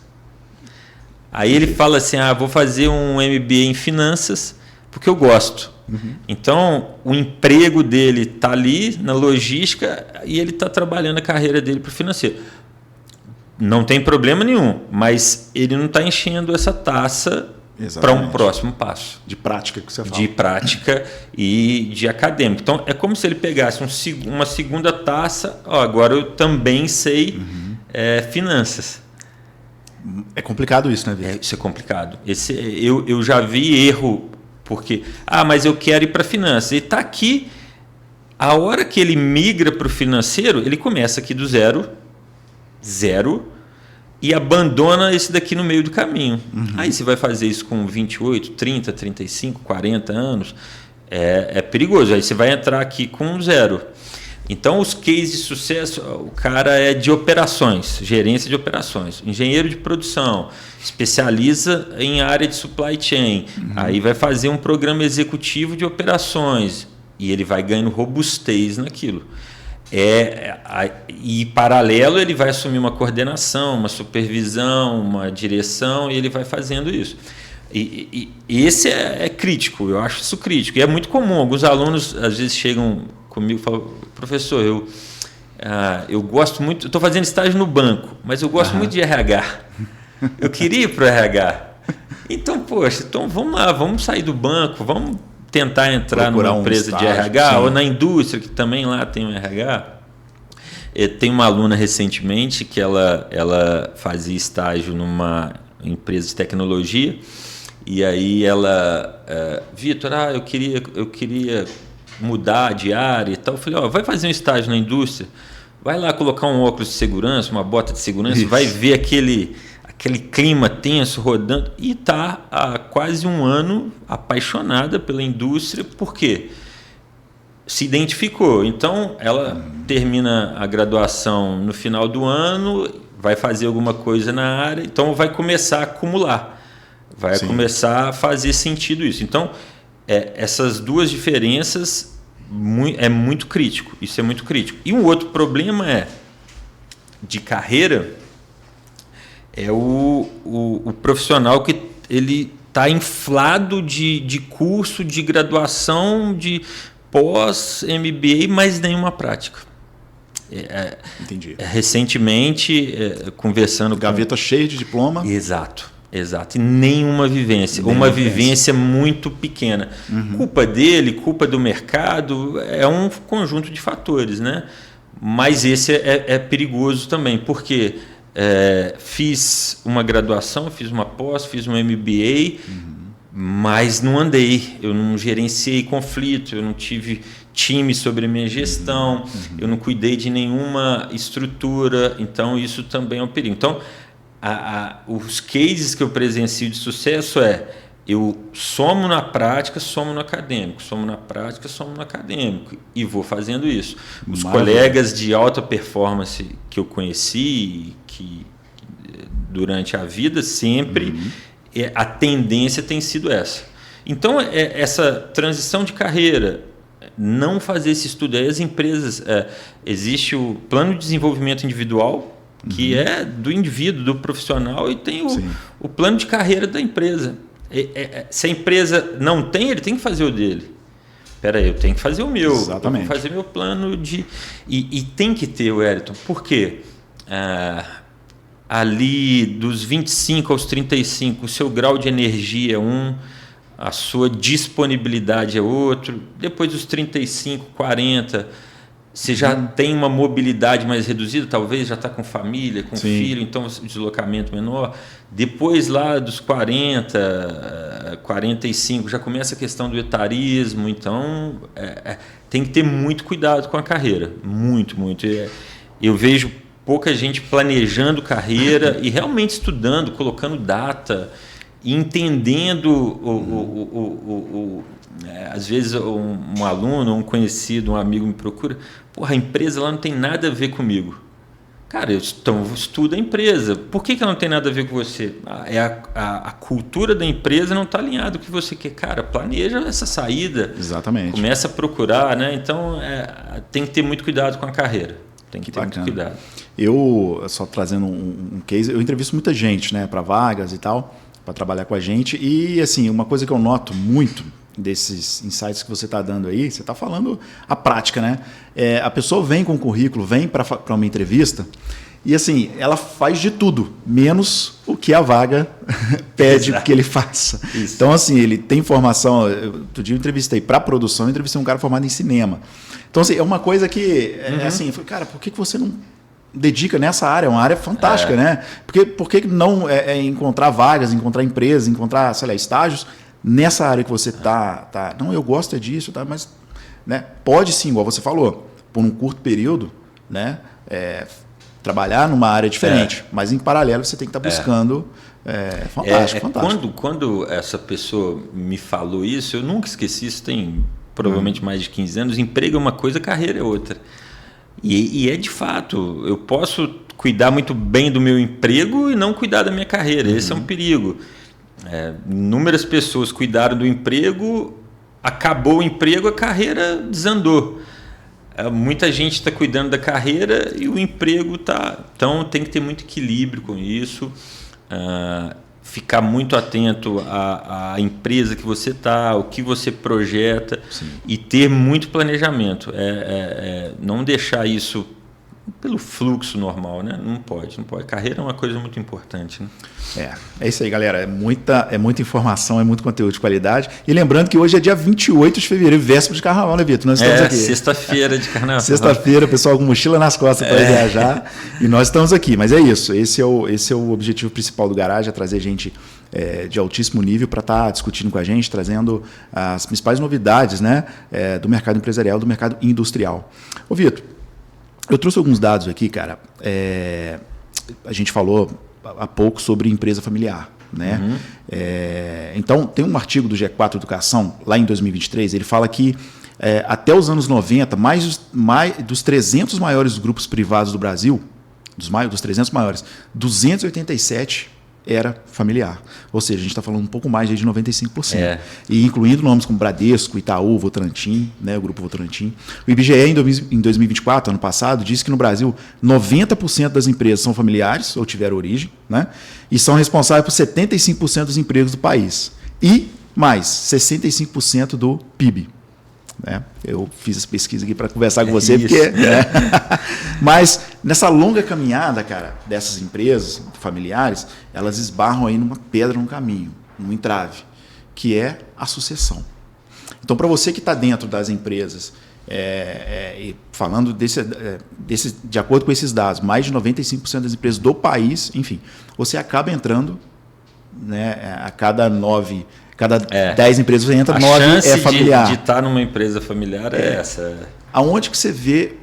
Aí ele fala assim, vou fazer um MBA em finanças porque eu gosto. Então, o emprego dele está ali na logística e ele está trabalhando a carreira dele para o financeiro. Não tem problema nenhum, mas ele não está enchendo essa taça para um próximo passo. De prática que você fala. De prática e de acadêmico. Então, é como se ele pegasse uma segunda taça. Agora eu também sei finanças. É complicado isso, né, Vitor? Isso é complicado. Eu já vi erro, porque... mas eu quero ir para finanças. E está aqui, a hora que ele migra para o financeiro, ele começa aqui do zero, e abandona esse daqui no meio do caminho. Aí você vai fazer isso com 28, 30, 35, 40 anos, é perigoso. Aí você vai entrar aqui com 0. Então, os cases de sucesso, o cara é de operações, gerência de operações, engenheiro de produção, especializa em área de supply chain, aí vai fazer um programa executivo de operações e ele vai ganhando robustez naquilo. E paralelo ele vai assumir uma coordenação, uma supervisão, uma direção e ele vai fazendo isso. E esse é crítico, eu acho isso crítico. E é muito comum, alguns alunos às vezes chegam comigo e falam: professor, eu gosto muito, estou fazendo estágio no banco, mas eu gosto muito de RH. Eu queria ir para o RH. Então, poxa, vamos lá, vamos sair do banco, vamos tentar entrar numa empresa de RH, ou na indústria, que também lá tem um RH. Tem uma aluna recentemente que ela fazia estágio numa empresa de tecnologia, e aí ela, Vitor, eu queria mudar de área e tal. Eu falei, vai fazer um estágio na indústria, vai lá colocar um óculos de segurança, uma bota de segurança, vai ver aquele clima tenso rodando, e está há quase um ano apaixonada pela indústria, porque se identificou. Então, ela termina a graduação no final do ano, vai fazer alguma coisa na área, então vai começar a acumular, vai começar a fazer sentido isso. Então, essas duas diferenças é muito crítico, isso é muito crítico. E um outro problema de carreira é o profissional que ele está inflado de curso, de graduação, de pós-MBA, mas nenhuma prática. Entendi. Recentemente, conversando Gaveta cheia de diploma. Exato. E nenhuma vivência. Uma vivência muito pequena. Culpa dele, culpa do mercado, é um conjunto de fatores, né? Mas esse é perigoso também, porque fiz uma graduação, fiz uma pós, fiz um MBA, mas não andei, eu não gerenciei conflito, eu não tive time sobre a minha gestão, eu não cuidei de nenhuma estrutura, então isso também é um perigo. Então, os cases que eu presencio de sucesso eu somo na prática, somo no acadêmico, somo na prática, somo no acadêmico, e vou fazendo isso. Os colegas de alta performance que eu conheci, que durante a vida sempre, a tendência tem sido essa. Então, essa transição de carreira, não fazer esse estudo, as empresas, existe o plano de desenvolvimento individual, que é do indivíduo, do profissional, e tem o plano de carreira da empresa. Se a empresa não tem, ele tem que fazer o dele. Espera aí, eu tenho que fazer o meu. Exatamente. Eu vou fazer meu plano de... E tem que ter, Wellington, porque ali dos 25 aos 35, o seu grau de energia é a sua disponibilidade é outro. Depois dos 35, 40... Você já tem uma mobilidade mais reduzida, talvez já está com família, com filho, então o deslocamento menor. Depois lá dos 40, 45, já começa a questão do etarismo, então tem que ter muito cuidado com a carreira, muito. Eu vejo pouca gente planejando carreira e realmente estudando, colocando data, e entendendo às vezes um aluno, um conhecido, um amigo me procura, a empresa lá não tem nada a ver comigo. Cara, eu estudo a empresa. Por que ela não tem nada a ver com você? A cultura da empresa não está alinhada com o que você quer. Cara, planeja essa saída. Exatamente. Começa a procurar, né? Então, tem que ter muito cuidado com a carreira. Tem que ter muito cuidado. Eu, só trazendo um case, eu entrevisto muita gente, né, para vagas e tal, para trabalhar com a gente. E, assim, uma coisa que eu noto muito desses insights que você está dando aí, você está falando a prática, né? A pessoa vem com o currículo, vem para uma entrevista e assim, ela faz de tudo, menos o que a vaga pede que ele faça. Isso. Então assim, ele tem formação, outro dia eu entrevistei para produção, eu entrevistei um cara formado em cinema. Então assim, é uma coisa que, assim, eu falei, cara, por que você não dedica nessa área? É uma área fantástica, né? Por que não encontrar vagas, encontrar empresas, encontrar, sei lá, estágios nessa área que você tá. Não, eu gosto disso, tá? Mas, né, pode sim, igual você falou, por um curto período, né, trabalhar numa área diferente, mas em paralelo você tem que estar buscando. Fantástico. Quando essa pessoa me falou isso, eu nunca esqueci, isso tem provavelmente mais de 15 anos, emprego é uma coisa, carreira é outra. E é de fato, eu posso cuidar muito bem do meu emprego e não cuidar da minha carreira, esse é um perigo. Inúmeras pessoas cuidaram do emprego, acabou o emprego, a carreira desandou. Muita gente está cuidando da carreira e o emprego está. Então tem que ter muito equilíbrio com isso, ficar muito atento à empresa que você está, o que você projeta. Sim. E ter muito planejamento. Não deixar isso pelo fluxo normal, né? Não pode. Carreira é uma coisa muito importante, né? É isso aí, galera. É muita informação, é muito conteúdo de qualidade. E lembrando que hoje é dia 28 de fevereiro, véspera de carnaval, né, Vitor? Nós estamos aqui. Sexta-feira de carnaval. Sexta-feira, pessoal com mochila nas costas para viajar. E nós estamos aqui. Mas é isso. Esse é o objetivo principal do Garage, é trazer gente de altíssimo nível para estar discutindo com a gente, trazendo as principais novidades, né, do mercado empresarial, do mercado industrial. Ô, Vitor, eu trouxe alguns dados aqui, cara. A gente falou há pouco sobre empresa familiar, né? Então, tem um artigo do G4 Educação, lá em 2023, ele fala que até os anos 90, mais dos 300 maiores grupos privados do Brasil, dos 300 maiores, 287 era familiar. Ou seja, a gente está falando um pouco mais de 95%. E incluindo nomes como Bradesco, Itaú, Votorantim, né, o Grupo Votorantim. O IBGE, em 2024, ano passado, disse que no Brasil 90% das empresas são familiares, ou tiveram origem, né, e são responsáveis por 75% dos empregos do país. E mais, 65% do PIB. Eu fiz essa pesquisa aqui para conversar com você, porque, mas nessa longa caminhada, cara, dessas empresas familiares, elas esbarram aí numa pedra no caminho, num entrave, que é a sucessão. Então, para você que está dentro das empresas, falando de acordo com esses dados, mais de 95% das empresas do país, enfim, você acaba entrando, né, a cada 10 empresas você entra, 9 é familiar. De estar numa empresa familiar é essa. Aonde que você vê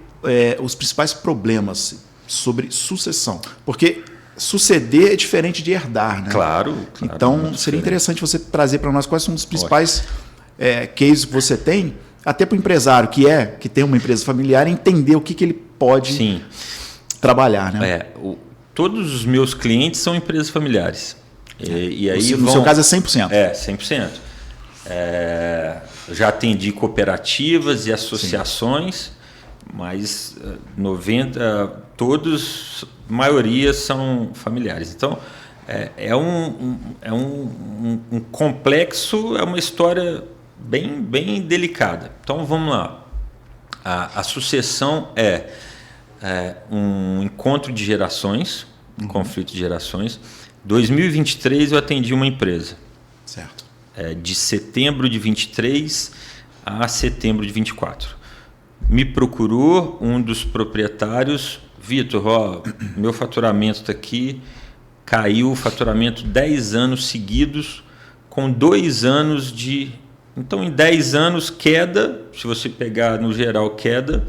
os principais problemas sobre sucessão? Porque suceder é diferente de herdar, né? Claro. Então, seria interessante você trazer para nós quais são os principais cases que você tem, até para o empresário que tem uma empresa familiar, entender o que ele pode trabalhar, né? Todos os meus clientes são empresas familiares. E aí no seu caso é 100%? 100%. Já atendi cooperativas e associações, mas 90%, maioria são familiares. Então, é um complexo, é uma história bem delicada. Então, vamos lá. A sucessão é um encontro de gerações, conflito de gerações. 2023 eu atendi uma empresa. Certo. De setembro de 23 a setembro de 24. Me procurou um dos proprietários, Vitor, meu faturamento está aqui, caiu o faturamento 10 anos seguidos, com 2 anos de... Então, em 10 anos, queda, se você pegar no geral queda,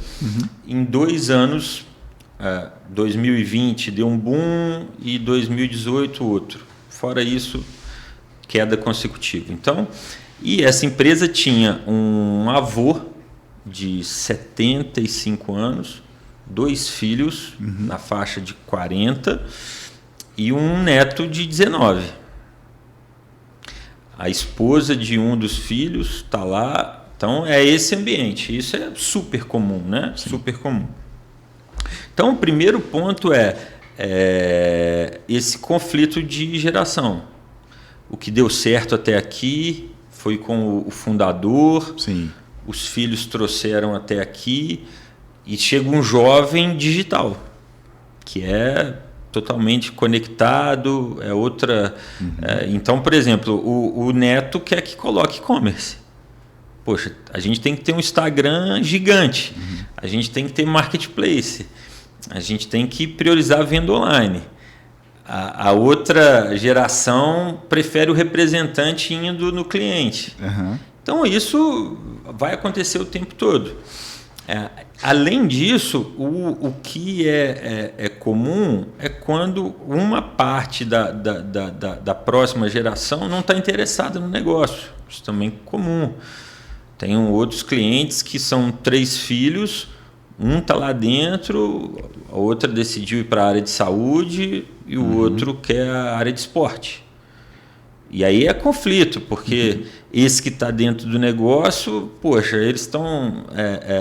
em 2 anos... 2020 deu um boom e 2018 outro. Fora isso, queda consecutiva. Então, e essa empresa tinha um avô de 75 anos, 2 filhos na faixa de 40 e um neto de 19. A esposa de um dos filhos está lá. Então, é esse ambiente. Isso é super comum, né? Sim. Super comum. Então, o primeiro ponto é esse conflito de geração. O que deu certo até aqui foi com o fundador, Sim. os filhos trouxeram até aqui, e chega um jovem digital, que é totalmente conectado, é outra... então, por exemplo, o neto quer que coloque e-commerce. Poxa, a gente tem que ter um Instagram gigante, a gente tem que ter marketplace, a gente tem que priorizar a venda online. A outra geração prefere o representante indo no cliente. Então, isso vai acontecer o tempo todo. Além disso, o que é comum é quando uma parte da próxima geração não está interessada no negócio. Isso também é comum. Tenho outros clientes que são 3 filhos, um está lá dentro, a outra decidiu ir para a área de saúde e o outro quer a área de esporte. E aí é conflito, porque esse que está dentro do negócio, poxa, eles estão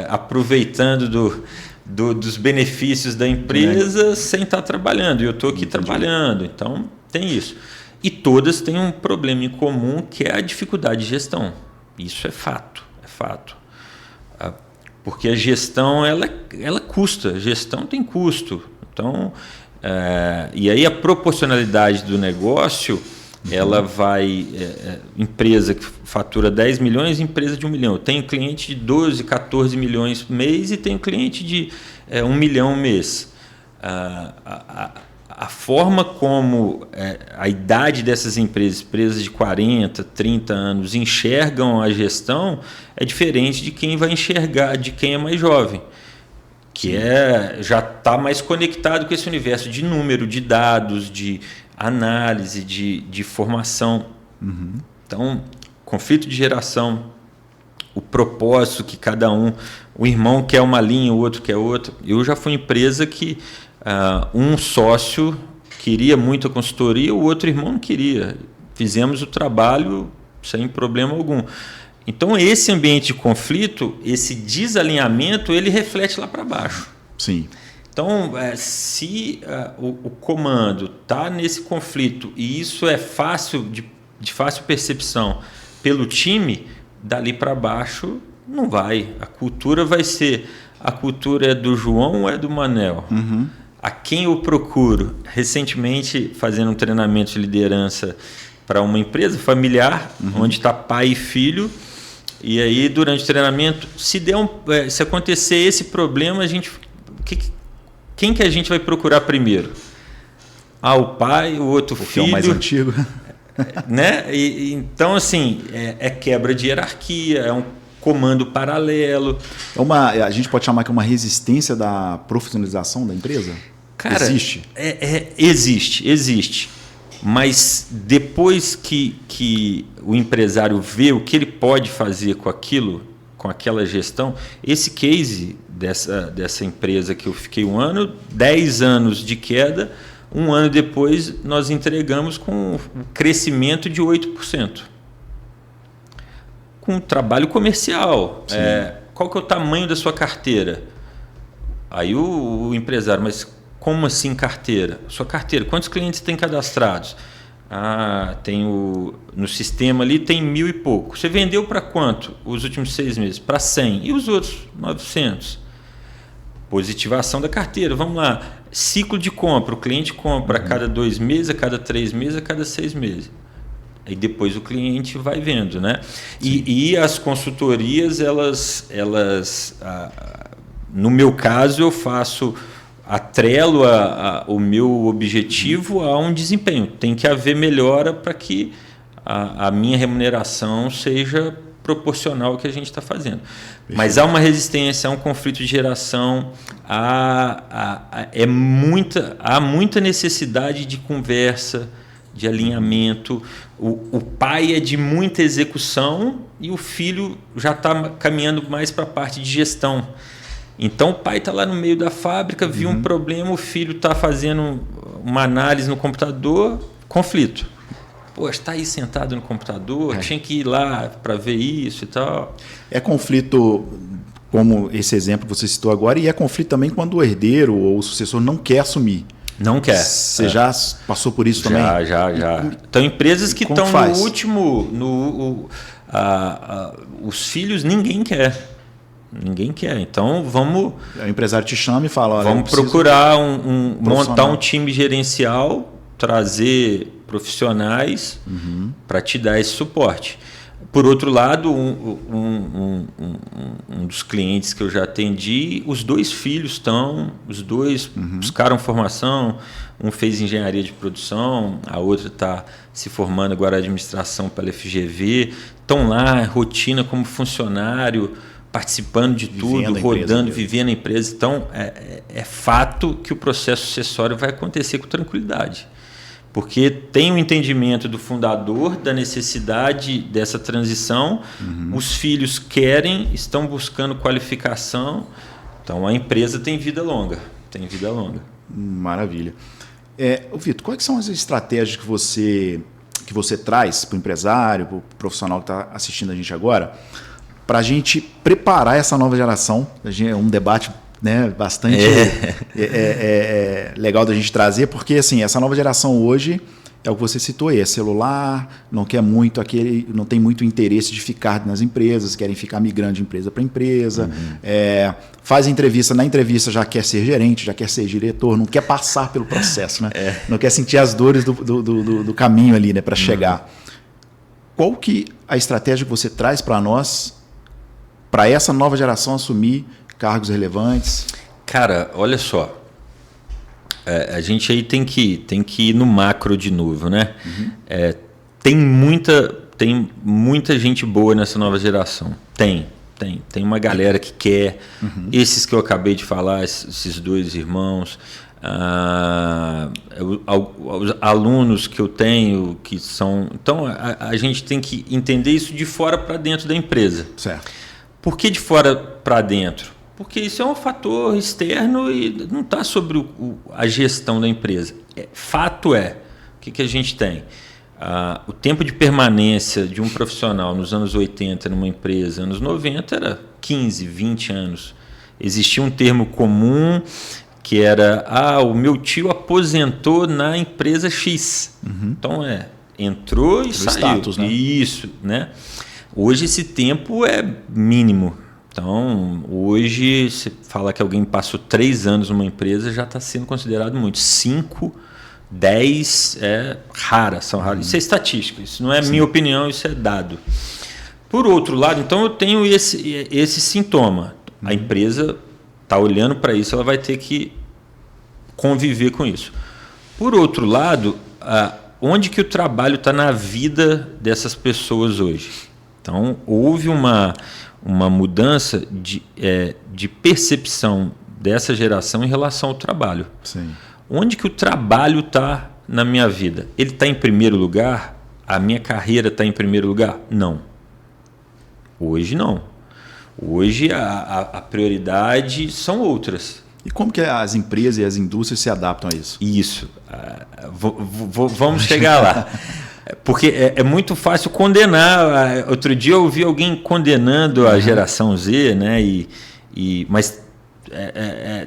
aproveitando dos benefícios da empresa sem estar trabalhando. E eu estou aqui trabalhando, então tem isso. E todas têm um problema em comum, que é a dificuldade de gestão. Isso é fato, é fato. Porque a gestão, ela custa, a gestão tem custo. Então, e aí a proporcionalidade do negócio... Ela vai, empresa que fatura 10 milhões, empresa de 1 milhão. Eu tenho cliente de 12, 14 milhões por mês e tenho cliente de 1 milhão mês. A forma como a idade dessas empresas de 40, 30 anos, enxergam a gestão é diferente de quem vai enxergar, de quem é mais jovem. Que já está mais conectado com esse universo de número, de dados, de análise, de formação. Então, conflito de geração, o propósito que cada um... O irmão quer uma linha, o outro quer outra. Eu já fui empresa que um sócio queria muito a consultoria, o outro irmão não queria. Fizemos o trabalho sem problema algum. Então, esse ambiente de conflito, esse desalinhamento, ele reflete lá para baixo. Sim. Então, se o comando está nesse conflito e isso é fácil de fácil percepção pelo time, dali para baixo não vai. A cultura vai ser... A cultura é do João ou é do Manel? A quem eu procuro? Recentemente, fazendo um treinamento de liderança para uma empresa familiar, onde está pai e filho, e aí, durante o treinamento, se acontecer esse problema, quem que a gente vai procurar primeiro? O pai, o outro filho. É o mais antigo. Né? Então, assim, é quebra de hierarquia, é um comando paralelo. A gente pode chamar que é uma resistência da profissionalização da empresa? Cara, existe? Existe. Mas depois que o empresário vê o que ele pode fazer com aquilo, com aquela gestão, esse case dessa empresa que eu fiquei 1 ano, 10 anos de queda, 1 ano depois nós entregamos com um crescimento de 8%. Com trabalho comercial. Qual que é o tamanho da sua carteira? Aí o empresário, mas como assim carteira? Sua carteira, quantos clientes tem cadastrados? No sistema ali tem 1.000 e pouco. Você vendeu para quanto os últimos 6 meses? Para 100. E os outros 900? Positivação da carteira. Vamos lá. Ciclo de compra. O cliente compra a cada 2 meses, a cada 3 meses, a cada 6 meses. Aí depois o cliente vai vendo, né? E as consultorias, elas no meu caso, eu atrelo o meu objetivo a um desempenho. Tem que haver melhora para que a minha remuneração seja proporcional ao que a gente está fazendo. Perfeito. Mas há uma resistência, há um conflito de geração, há muita necessidade de conversa, de alinhamento. O pai é de muita execução e o filho já está caminhando mais para a parte de gestão. Então o pai está lá no meio da fábrica, viu um problema, o filho está fazendo uma análise no computador, conflito. Pô, está aí sentado no computador, tinha que ir lá para ver isso e tal. É conflito, como esse exemplo que você citou agora, e é conflito também quando o herdeiro ou o sucessor não quer assumir. Não quer. Você já passou por isso também? Já. Então, empresas que estão no último... Os filhos ninguém quer. Ninguém quer. Então, vamos... O empresário te chama e fala... Olha, vamos procurar montar um time gerencial, trazer profissionais para te dar esse suporte. Por outro lado, um dos clientes que eu já atendi, os 2 filhos estão... Os 2 buscaram formação. Um fez engenharia de produção, a outra está se formando agora em administração pela FGV. Estão lá, rotina como funcionário... participando de tudo, rodando, vivendo a empresa. Então, é fato que o processo sucessório vai acontecer com tranquilidade. Porque tem o entendimento do fundador da necessidade dessa transição, os filhos querem, estão buscando qualificação, então a empresa tem vida longa. Maravilha. Vitor, quais são as estratégias que você traz para o empresário, para o profissional que está assistindo a gente agora, para a gente preparar essa nova geração? É um debate, né, bastante legal da gente trazer, porque assim, essa nova geração hoje é o que você citou aí, é celular, não tem muito interesse de ficar nas empresas, querem ficar migrando de empresa para empresa, faz entrevista, na entrevista já quer ser gerente, já quer ser diretor, não quer passar pelo processo, né? Não quer sentir as dores do caminho ali, né, para chegar. Qual que a estratégia que você traz para nós, para essa nova geração assumir cargos relevantes? Cara, olha só. A gente aí tem que ir no macro de novo, né? Tem muita gente boa nessa nova geração. Tem uma galera que quer. Esses que eu acabei de falar, esses 2 irmãos. Os alunos que eu tenho que são... Então, a gente tem que entender isso de fora para dentro da empresa. Certo. Por que de fora para dentro? Porque isso é um fator externo e não está sobre a gestão da empresa. Fato é, o que a gente tem? O tempo de permanência de um profissional nos anos 80 numa empresa, anos 90, era 15, 20 anos. Existia um termo comum que era, o meu tio aposentou na empresa X. Então, entrou e saiu. Status, né? Isso, né? Hoje esse tempo é mínimo. Então, hoje, você fala que alguém passou 3 anos numa empresa, já está sendo considerado muito. 5, 10 são raras. Isso é estatística, isso não é minha opinião, isso é dado. Por outro lado, então eu tenho esse sintoma. A empresa está olhando para isso, ela vai ter que conviver com isso. Por outro lado, onde que o trabalho está na vida dessas pessoas hoje? Então, houve uma mudança de percepção dessa geração em relação ao trabalho. Sim. Onde que o trabalho está na minha vida? Ele está em primeiro lugar? A minha carreira está em primeiro lugar? Não. Hoje não. Hoje a prioridade são outras. E como que as empresas e as indústrias se adaptam a isso? Isso. Vamos chegar lá. Porque é muito fácil condenar. Outro dia eu ouvi alguém condenando a geração Z, né? Mas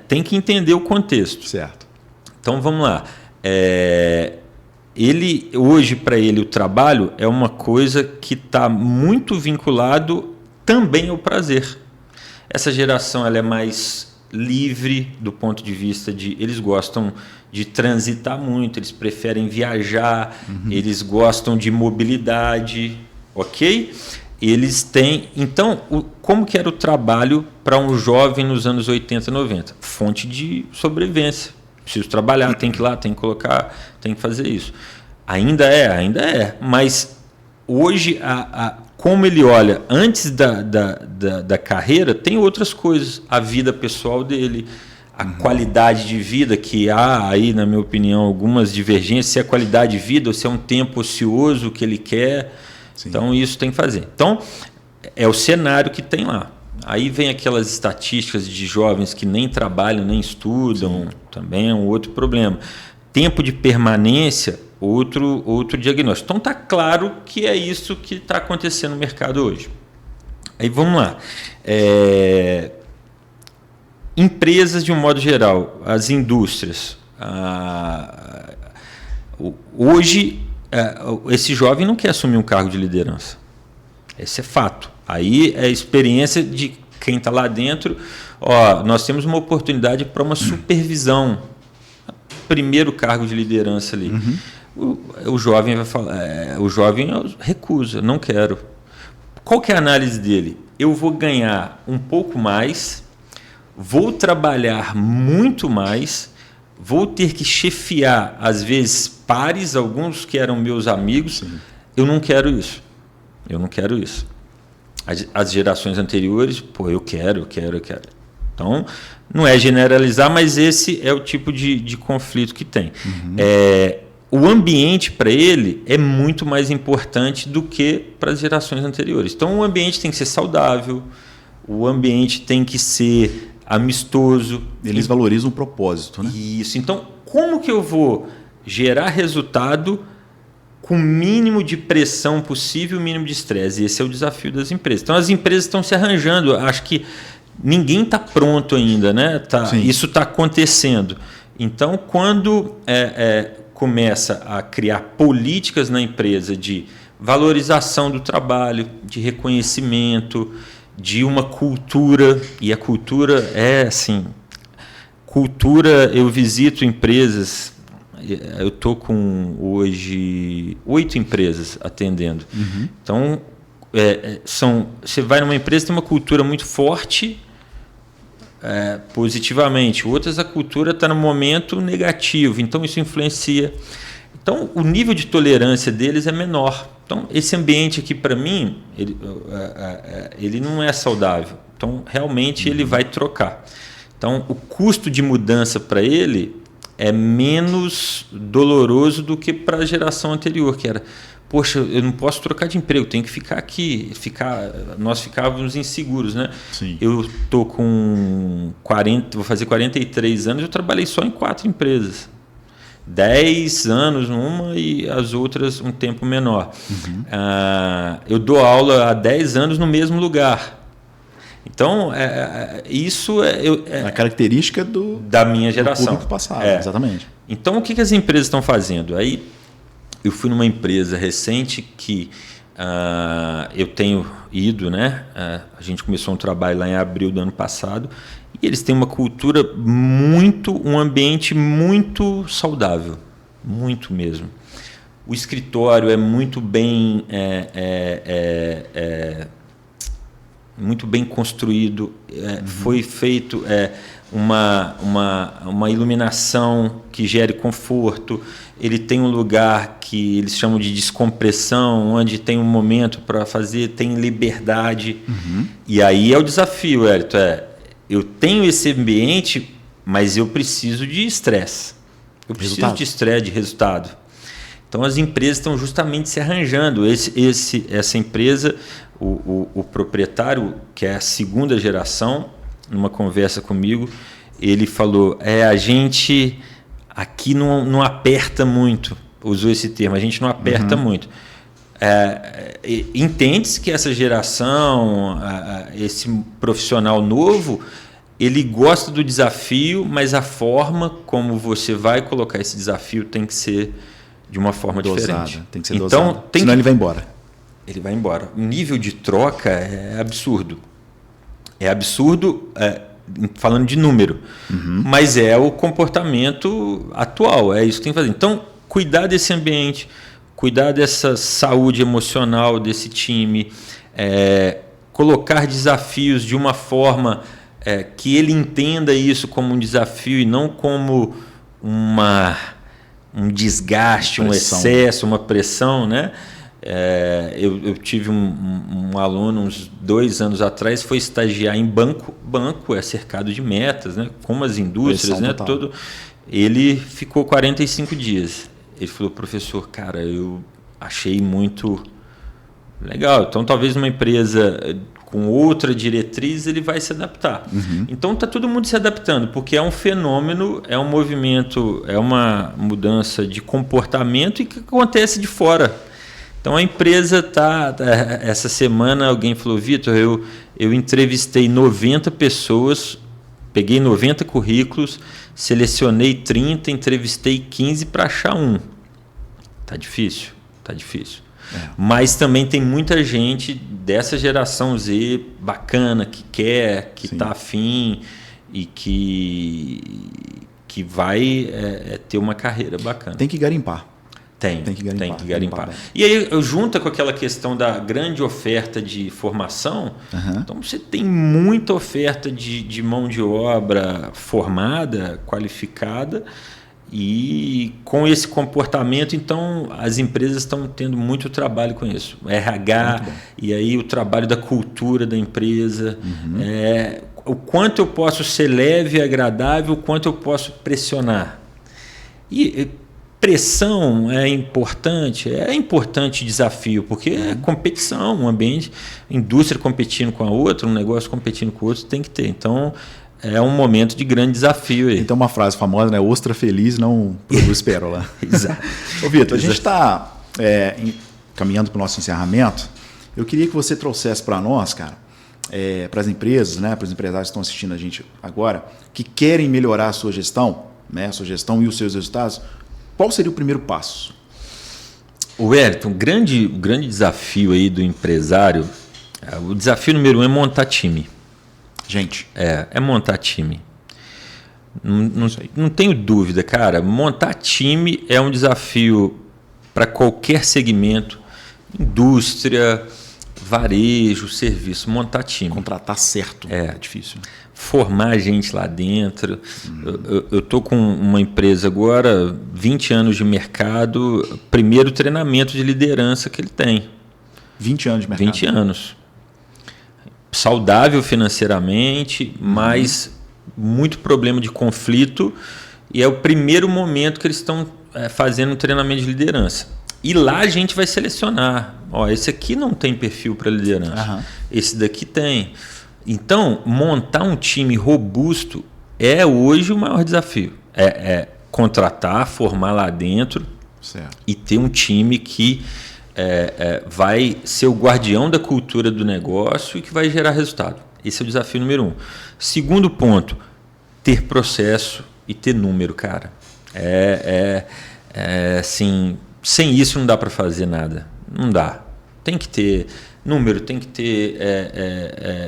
tem que entender o contexto. Certo. Então vamos lá. Hoje, para ele, o trabalho é uma coisa que está muito vinculado também ao prazer. Essa geração ela é mais livre do ponto de vista de... Eles gostam de transitar muito, eles preferem viajar, eles gostam de mobilidade, ok? Eles têm... Então, como que era o trabalho para um jovem nos anos 80, 90? Fonte de sobrevivência. Preciso trabalhar, tem que ir lá, tem que colocar, tem que fazer isso. Ainda é. Mas hoje, como ele olha antes da carreira, tem outras coisas. A vida pessoal dele, a qualidade de vida, que há aí, na minha opinião, algumas divergências, se é qualidade de vida ou se é um tempo ocioso que ele quer. Sim. Então, isso tem que fazer. Então, é o cenário que tem lá. Aí vem aquelas estatísticas de jovens que nem trabalham, nem estudam, sim, também é um outro problema. Tempo de permanência, outro diagnóstico. Então, está claro que é isso que está acontecendo no mercado hoje. Aí, vamos lá. Empresas, de um modo geral, as indústrias. Hoje, esse jovem não quer assumir um cargo de liderança. Esse é fato. Aí é a experiência de quem está lá dentro. Nós temos uma oportunidade para uma supervisão. Primeiro cargo de liderança ali. O jovem vai falar, o jovem recusa, não quero. Qual que é a análise dele? Eu vou ganhar um pouco mais, vou trabalhar muito mais, vou ter que chefiar, às vezes, pares, alguns que eram meus amigos. Sim. Eu não quero isso. Eu não quero isso. As gerações anteriores, eu quero. Então, não é generalizar, mas esse é o tipo de conflito que tem. O ambiente para ele é muito mais importante do que para as gerações anteriores. Então, o ambiente tem que ser saudável, o ambiente tem que ser amistoso. Eles valorizam o propósito, né? Isso. Então, como que eu vou gerar resultado com o mínimo de pressão possível, o mínimo de estresse? E esse é o desafio das empresas. Então, as empresas estão se arranjando. Acho que ninguém está pronto ainda, né? Isso está acontecendo. Então, quando começa a criar políticas na empresa de valorização do trabalho, de reconhecimento, de uma cultura, e a cultura é assim, eu visito empresas, eu estou com hoje 8 empresas atendendo. Então, você vai numa empresa, tem uma cultura muito forte, positivamente, outras a cultura está no momento negativo, então isso influencia. Então, o nível de tolerância deles é menor. Então, esse ambiente aqui, para mim, ele não é saudável. Então, realmente, ele vai trocar. Então, o custo de mudança para ele é menos doloroso do que para a geração anterior, que era, poxa, eu não posso trocar de emprego, tenho que ficar aqui. Nós ficávamos inseguros, né? Sim. Eu estou com 40, vou fazer 43 anos, eu trabalhei só em 4 empresas. 10 anos numa e as outras um tempo menor. Eu dou aula há 10 anos no mesmo lugar. Então, isso é a característica da minha geração. Do público passado, exatamente. Então, o que as empresas estão fazendo? Aí, eu fui numa empresa recente que eu tenho ido, né? A gente começou um trabalho lá em abril do ano passado, e eles têm uma cultura um ambiente muito saudável, muito mesmo. O escritório é muito bem muito bem construído, foi feito uma iluminação que gere conforto. Ele tem um lugar que eles chamam de descompressão, onde tem um momento para fazer, tem liberdade. E aí é o desafio, Hélito, eu tenho esse ambiente, mas eu preciso de estresse. Eu preciso de estresse, de resultado. Então, as empresas estão justamente se arranjando. Essa empresa, o proprietário, que é a segunda geração, numa conversa comigo, ele falou, a gente aqui não aperta muito, usou esse termo, a gente não aperta muito. Entende-se que essa geração, esse profissional novo, ele gosta do desafio, mas a forma como você vai colocar esse desafio tem que ser de uma forma diferente. Tem que ser dosada. Senão ele vai embora. Ele vai embora. O nível de troca é absurdo. É absurdo, falando de número, mas é o comportamento atual, é isso que tem que fazer. Então, cuidar desse ambiente, cuidar dessa saúde emocional desse time, colocar desafios de uma forma que ele entenda isso como um desafio e não como um desgaste, um excesso, uma pressão, né? Eu tive um aluno uns 2 anos atrás, foi estagiar em banco. Banco é cercado de metas, né? Como as indústrias, né? Ele ficou 45 dias. Ele falou, professor, cara, eu achei muito legal. Então, talvez uma empresa com outra diretriz, ele vai se adaptar. Então, está todo mundo se adaptando, porque é um fenômeno, é um movimento, é uma mudança de comportamento e que acontece de fora. Então, a empresa está... Essa semana, alguém falou, Vitor, eu entrevistei 90 pessoas, peguei 90 currículos, selecionei 30, entrevistei 15 para achar um. Está difícil. Tá difícil. Mas também tem muita gente dessa geração Z bacana, que quer, que está afim e que vai ter uma carreira bacana. Tem que garimpar. Tem que garimpar. E aí junta com aquela questão da grande oferta de formação. Então você tem muita oferta de mão de obra formada, qualificada, e com esse comportamento, então as empresas estão tendo muito trabalho com isso. RH, e aí o trabalho da cultura da empresa, o quanto eu posso ser leve e agradável, o quanto eu posso pressionar. E pressão é importante desafio, porque é competição, um ambiente, indústria competindo com a outra, um negócio competindo com o outro, tem que ter. Então, é um momento de grande desafio aí. Então, uma frase famosa, né? Ostra feliz não produz pérola. Exato. Ô, Vitor, a gente está caminhando para o nosso encerramento. Eu queria que você trouxesse para nós, cara, para as empresas, né, para os empresários que estão assistindo a gente agora, que querem melhorar a sua gestão, né, a sua gestão e os seus resultados, qual seria o primeiro passo? O Wellington, o grande desafio aí do empresário, o desafio número 1 é montar time. Gente. É montar time. Não tenho dúvida, cara. Montar time é um desafio para qualquer segmento, indústria, varejo, serviço, montar time. Contratar certo é difícil. Formar gente lá dentro. Eu estou com uma empresa agora, 20 anos de mercado, primeiro treinamento de liderança que ele tem. 20 anos de mercado? 20 anos. Saudável financeiramente, mas muito problema de conflito, e é o primeiro momento que eles estão fazendo um treinamento de liderança. E lá a gente vai selecionar. Esse aqui não tem perfil para liderança. Esse daqui tem. Então, montar um time robusto é hoje o maior desafio. É contratar, formar lá dentro e ter um time que vai ser o guardião da cultura do negócio e que vai gerar resultado. Esse é o desafio número 1. Segundo ponto, ter processo e ter número, cara. Assim, sem isso não dá para fazer nada. Não dá. Tem que ter número, tem que ter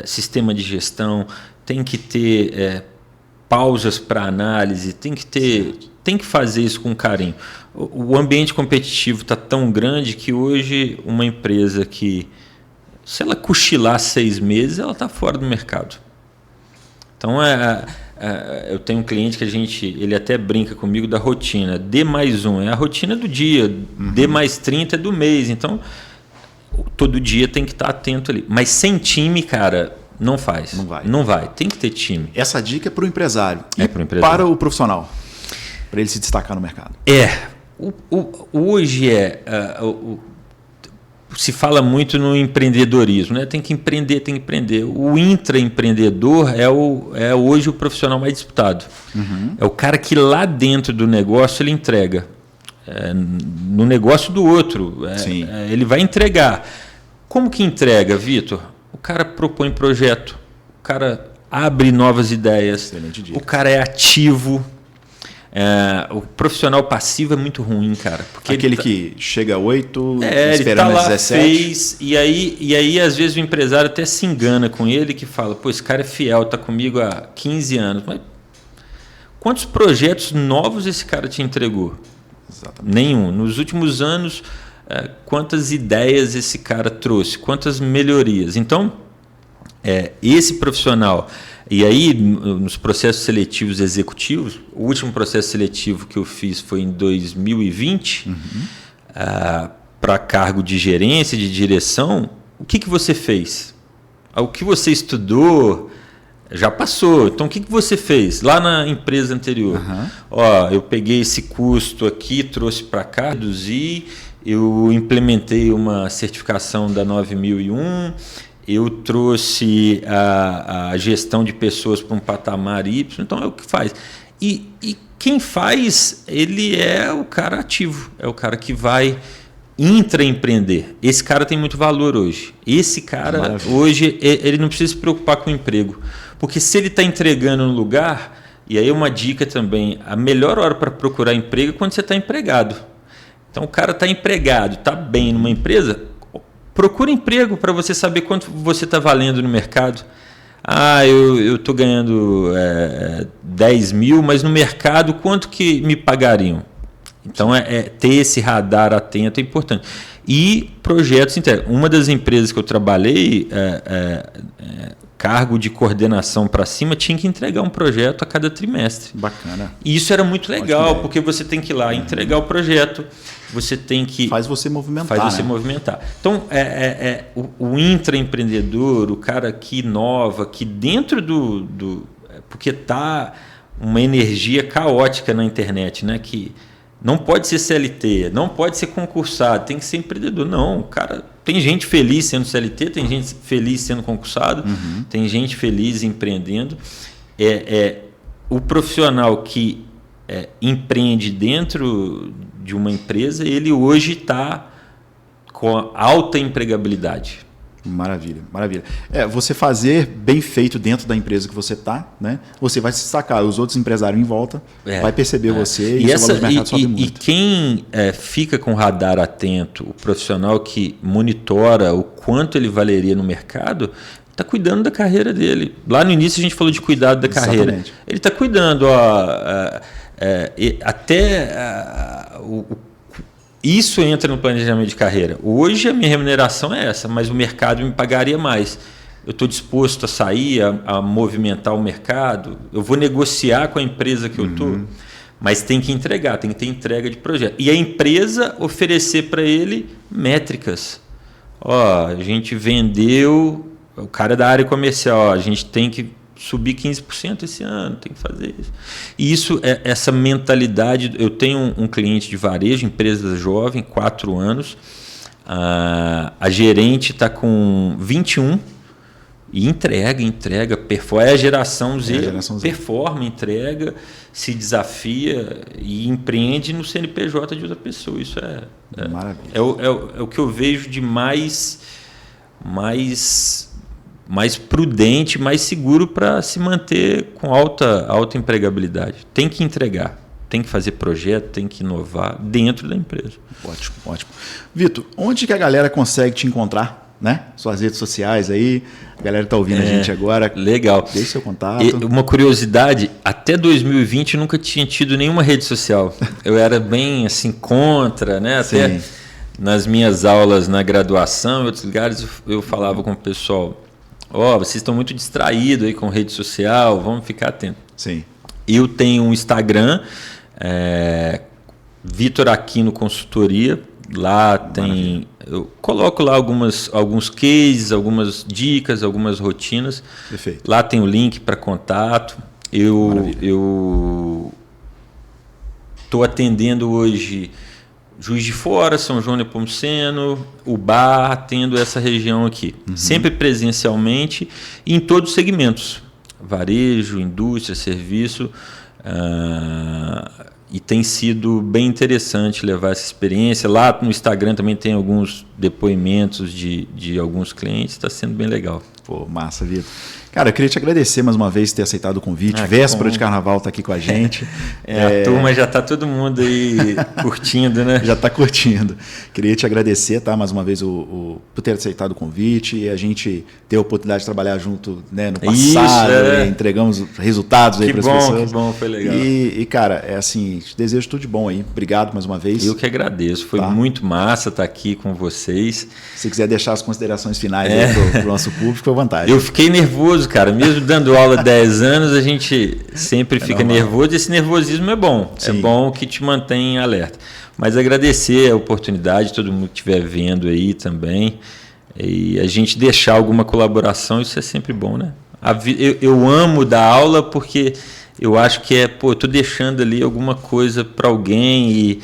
sistema de gestão, tem que ter pausas para análise, tem que fazer isso com carinho. O ambiente competitivo está tão grande que hoje uma empresa que, se ela cochilar 6 meses, ela está fora do mercado. Então, eu tenho um cliente que ele até brinca comigo da rotina. D+1 é a rotina do dia, D+30 é do mês. Então, todo dia tem que estar atento ali. Mas sem time, cara, não faz. Não vai. Tem que ter time. Essa dica é para o empresário. Para o empresário. Para o profissional. Para ele se destacar no mercado. Hoje se fala muito no empreendedorismo, né? Tem que empreender. O intraempreendedor é hoje o profissional mais disputado. É o cara que lá dentro do negócio ele entrega. No negócio do outro. Ele vai entregar. Como que entrega, Vitor? O cara propõe projeto, o cara abre novas ideias, o cara é ativo. O profissional passivo é muito ruim, cara. Porque aquele que chega 8, esperando às 17. Fez, e aí, às vezes, o empresário até se engana com ele, que fala, esse cara é fiel, está comigo há 15 anos. Mas quantos projetos novos esse cara te entregou? Exatamente. Nenhum. Nos últimos anos, quantas ideias esse cara trouxe? Quantas melhorias? Então, esse profissional... E aí, nos processos seletivos executivos, o último processo seletivo que eu fiz foi em 2020, para cargo de gerência, de direção. O que você fez? O que você estudou já passou. Então, o que você fez lá na empresa anterior? Eu peguei esse custo aqui, trouxe para cá, reduzi, eu implementei uma certificação da 9001, eu trouxe a gestão de pessoas para um patamar Y, então é o que faz. E quem faz, ele é o cara ativo, é o cara que vai intraempreender. Esse cara tem muito valor hoje. Esse cara, hoje, ele não precisa se preocupar com o emprego, porque se ele está entregando no lugar, e aí uma dica também, a melhor hora para procurar emprego é quando você está empregado. Então o cara está empregado, está bem numa empresa, procura emprego para você saber quanto você está valendo no mercado. Eu estou ganhando 10 mil, mas no mercado quanto que me pagariam? Então, ter esse radar atento é importante. E projetos internos. Uma das empresas que eu trabalhei, cargo de coordenação para cima, tinha que entregar um projeto a cada trimestre. Bacana. E isso era muito legal, porque você tem que ir lá entregar o projeto, você tem que... Faz você movimentar. Então, o intraempreendedor, o cara que inova, que dentro porque está uma energia caótica na internet, né? Que não pode ser CLT, não pode ser concursado, tem que ser empreendedor. Não, cara, tem gente feliz sendo CLT, tem gente feliz sendo concursado, tem gente feliz empreendendo. O profissional que empreende dentro de uma empresa, ele hoje está com alta empregabilidade. Maravilha, maravilha. Você fazer bem feito dentro da empresa que você está, né? Você vai se destacar, os outros empresários em volta vai perceber você e o valor de mercado sobe muito. E quem fica com o radar atento, o profissional que monitora o quanto ele valeria no mercado, está cuidando da carreira dele. Lá no início a gente falou de cuidado da carreira. Exatamente. Ele está cuidando, isso entra no planejamento de carreira. Hoje a minha remuneração é essa, mas o mercado me pagaria mais. Eu estou disposto a sair, a movimentar o mercado, eu vou negociar com a empresa que eu estou, mas tem que entregar, tem que ter entrega de projeto. E a empresa oferecer para ele métricas. A gente vendeu, o cara da área comercial, a gente tem que subir 15% esse ano, tem que fazer isso. E isso, essa mentalidade, eu tenho um cliente de varejo, empresa jovem, 4 anos, a gerente está com 21 e entrega, performa, a geração Z, performa, entrega, se desafia e empreende no CNPJ de outra pessoa. Isso é o que eu vejo de mais prudente, mais seguro para se manter com alta empregabilidade. Tem que entregar, tem que fazer projeto, tem que inovar dentro da empresa. Ótimo, ótimo. Vitor, onde que a galera consegue te encontrar? Né? Suas redes sociais aí, a galera está ouvindo a gente agora. Legal. Deixe seu contato. Uma curiosidade, até 2020 eu nunca tinha tido nenhuma rede social. Eu era bem assim contra, né? Até nas minhas aulas na graduação, em outros lugares, eu falava com o pessoal: vocês estão muito distraídos aí com rede social, vamos ficar atentos. Sim. Eu tenho um Instagram, Vitor Aquino Consultoria. Lá tem, eu coloco lá alguns cases, algumas dicas, algumas rotinas. Perfeito. Lá tem o link para contato. Eu estou atendendo hoje Juiz de Fora, São João Nepomuceno, Ubá, atendo essa região aqui. Sempre presencialmente e em todos os segmentos. Varejo, indústria, serviço. E tem sido bem interessante levar essa experiência. Lá no Instagram também tem alguns depoimentos de alguns clientes. Está sendo bem legal. Pô, massa, Vitor. Cara, eu queria te agradecer mais uma vez por ter aceitado o convite. Véspera de carnaval tá aqui com a gente. A turma já está todo mundo aí curtindo, né? Já está curtindo. Queria te agradecer, tá, mais uma vez por ter aceitado o convite e a gente ter a oportunidade de trabalhar junto, né, no passado. Entregamos resultados aí para as pessoas. Que bom, foi legal. E cara, assim, te desejo tudo de bom aí. Obrigado mais uma vez. Eu que agradeço. Foi muito massa estar aqui com vocês. Se quiser deixar as considerações finais aí para o nosso público, fica à vontade. Eu fiquei nervoso, cara. Mesmo dando aula há 10 anos, a gente sempre fica nervoso. E esse nervosismo é bom. Sim. É bom que te mantém alerta. Mas agradecer a oportunidade, todo mundo que estiver vendo aí também. E a gente deixar alguma colaboração, isso é sempre bom, né? Eu amo dar aula porque eu acho que eu estou deixando ali alguma coisa para alguém e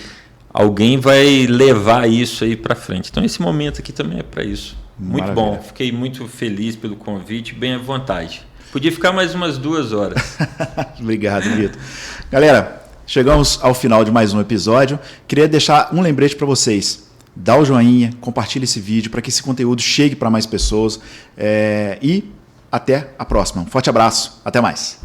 alguém vai levar isso aí para frente. Então esse momento aqui também é para isso. Muito Maravilha. Bom, fiquei muito feliz pelo convite, bem à vontade. Podia ficar mais umas 2 horas. Obrigado, Vitor. Galera, chegamos ao final de mais um episódio. Queria deixar um lembrete para vocês. Dá o joinha, compartilha esse vídeo para que esse conteúdo chegue para mais pessoas. E até a próxima. Um forte abraço. Até mais.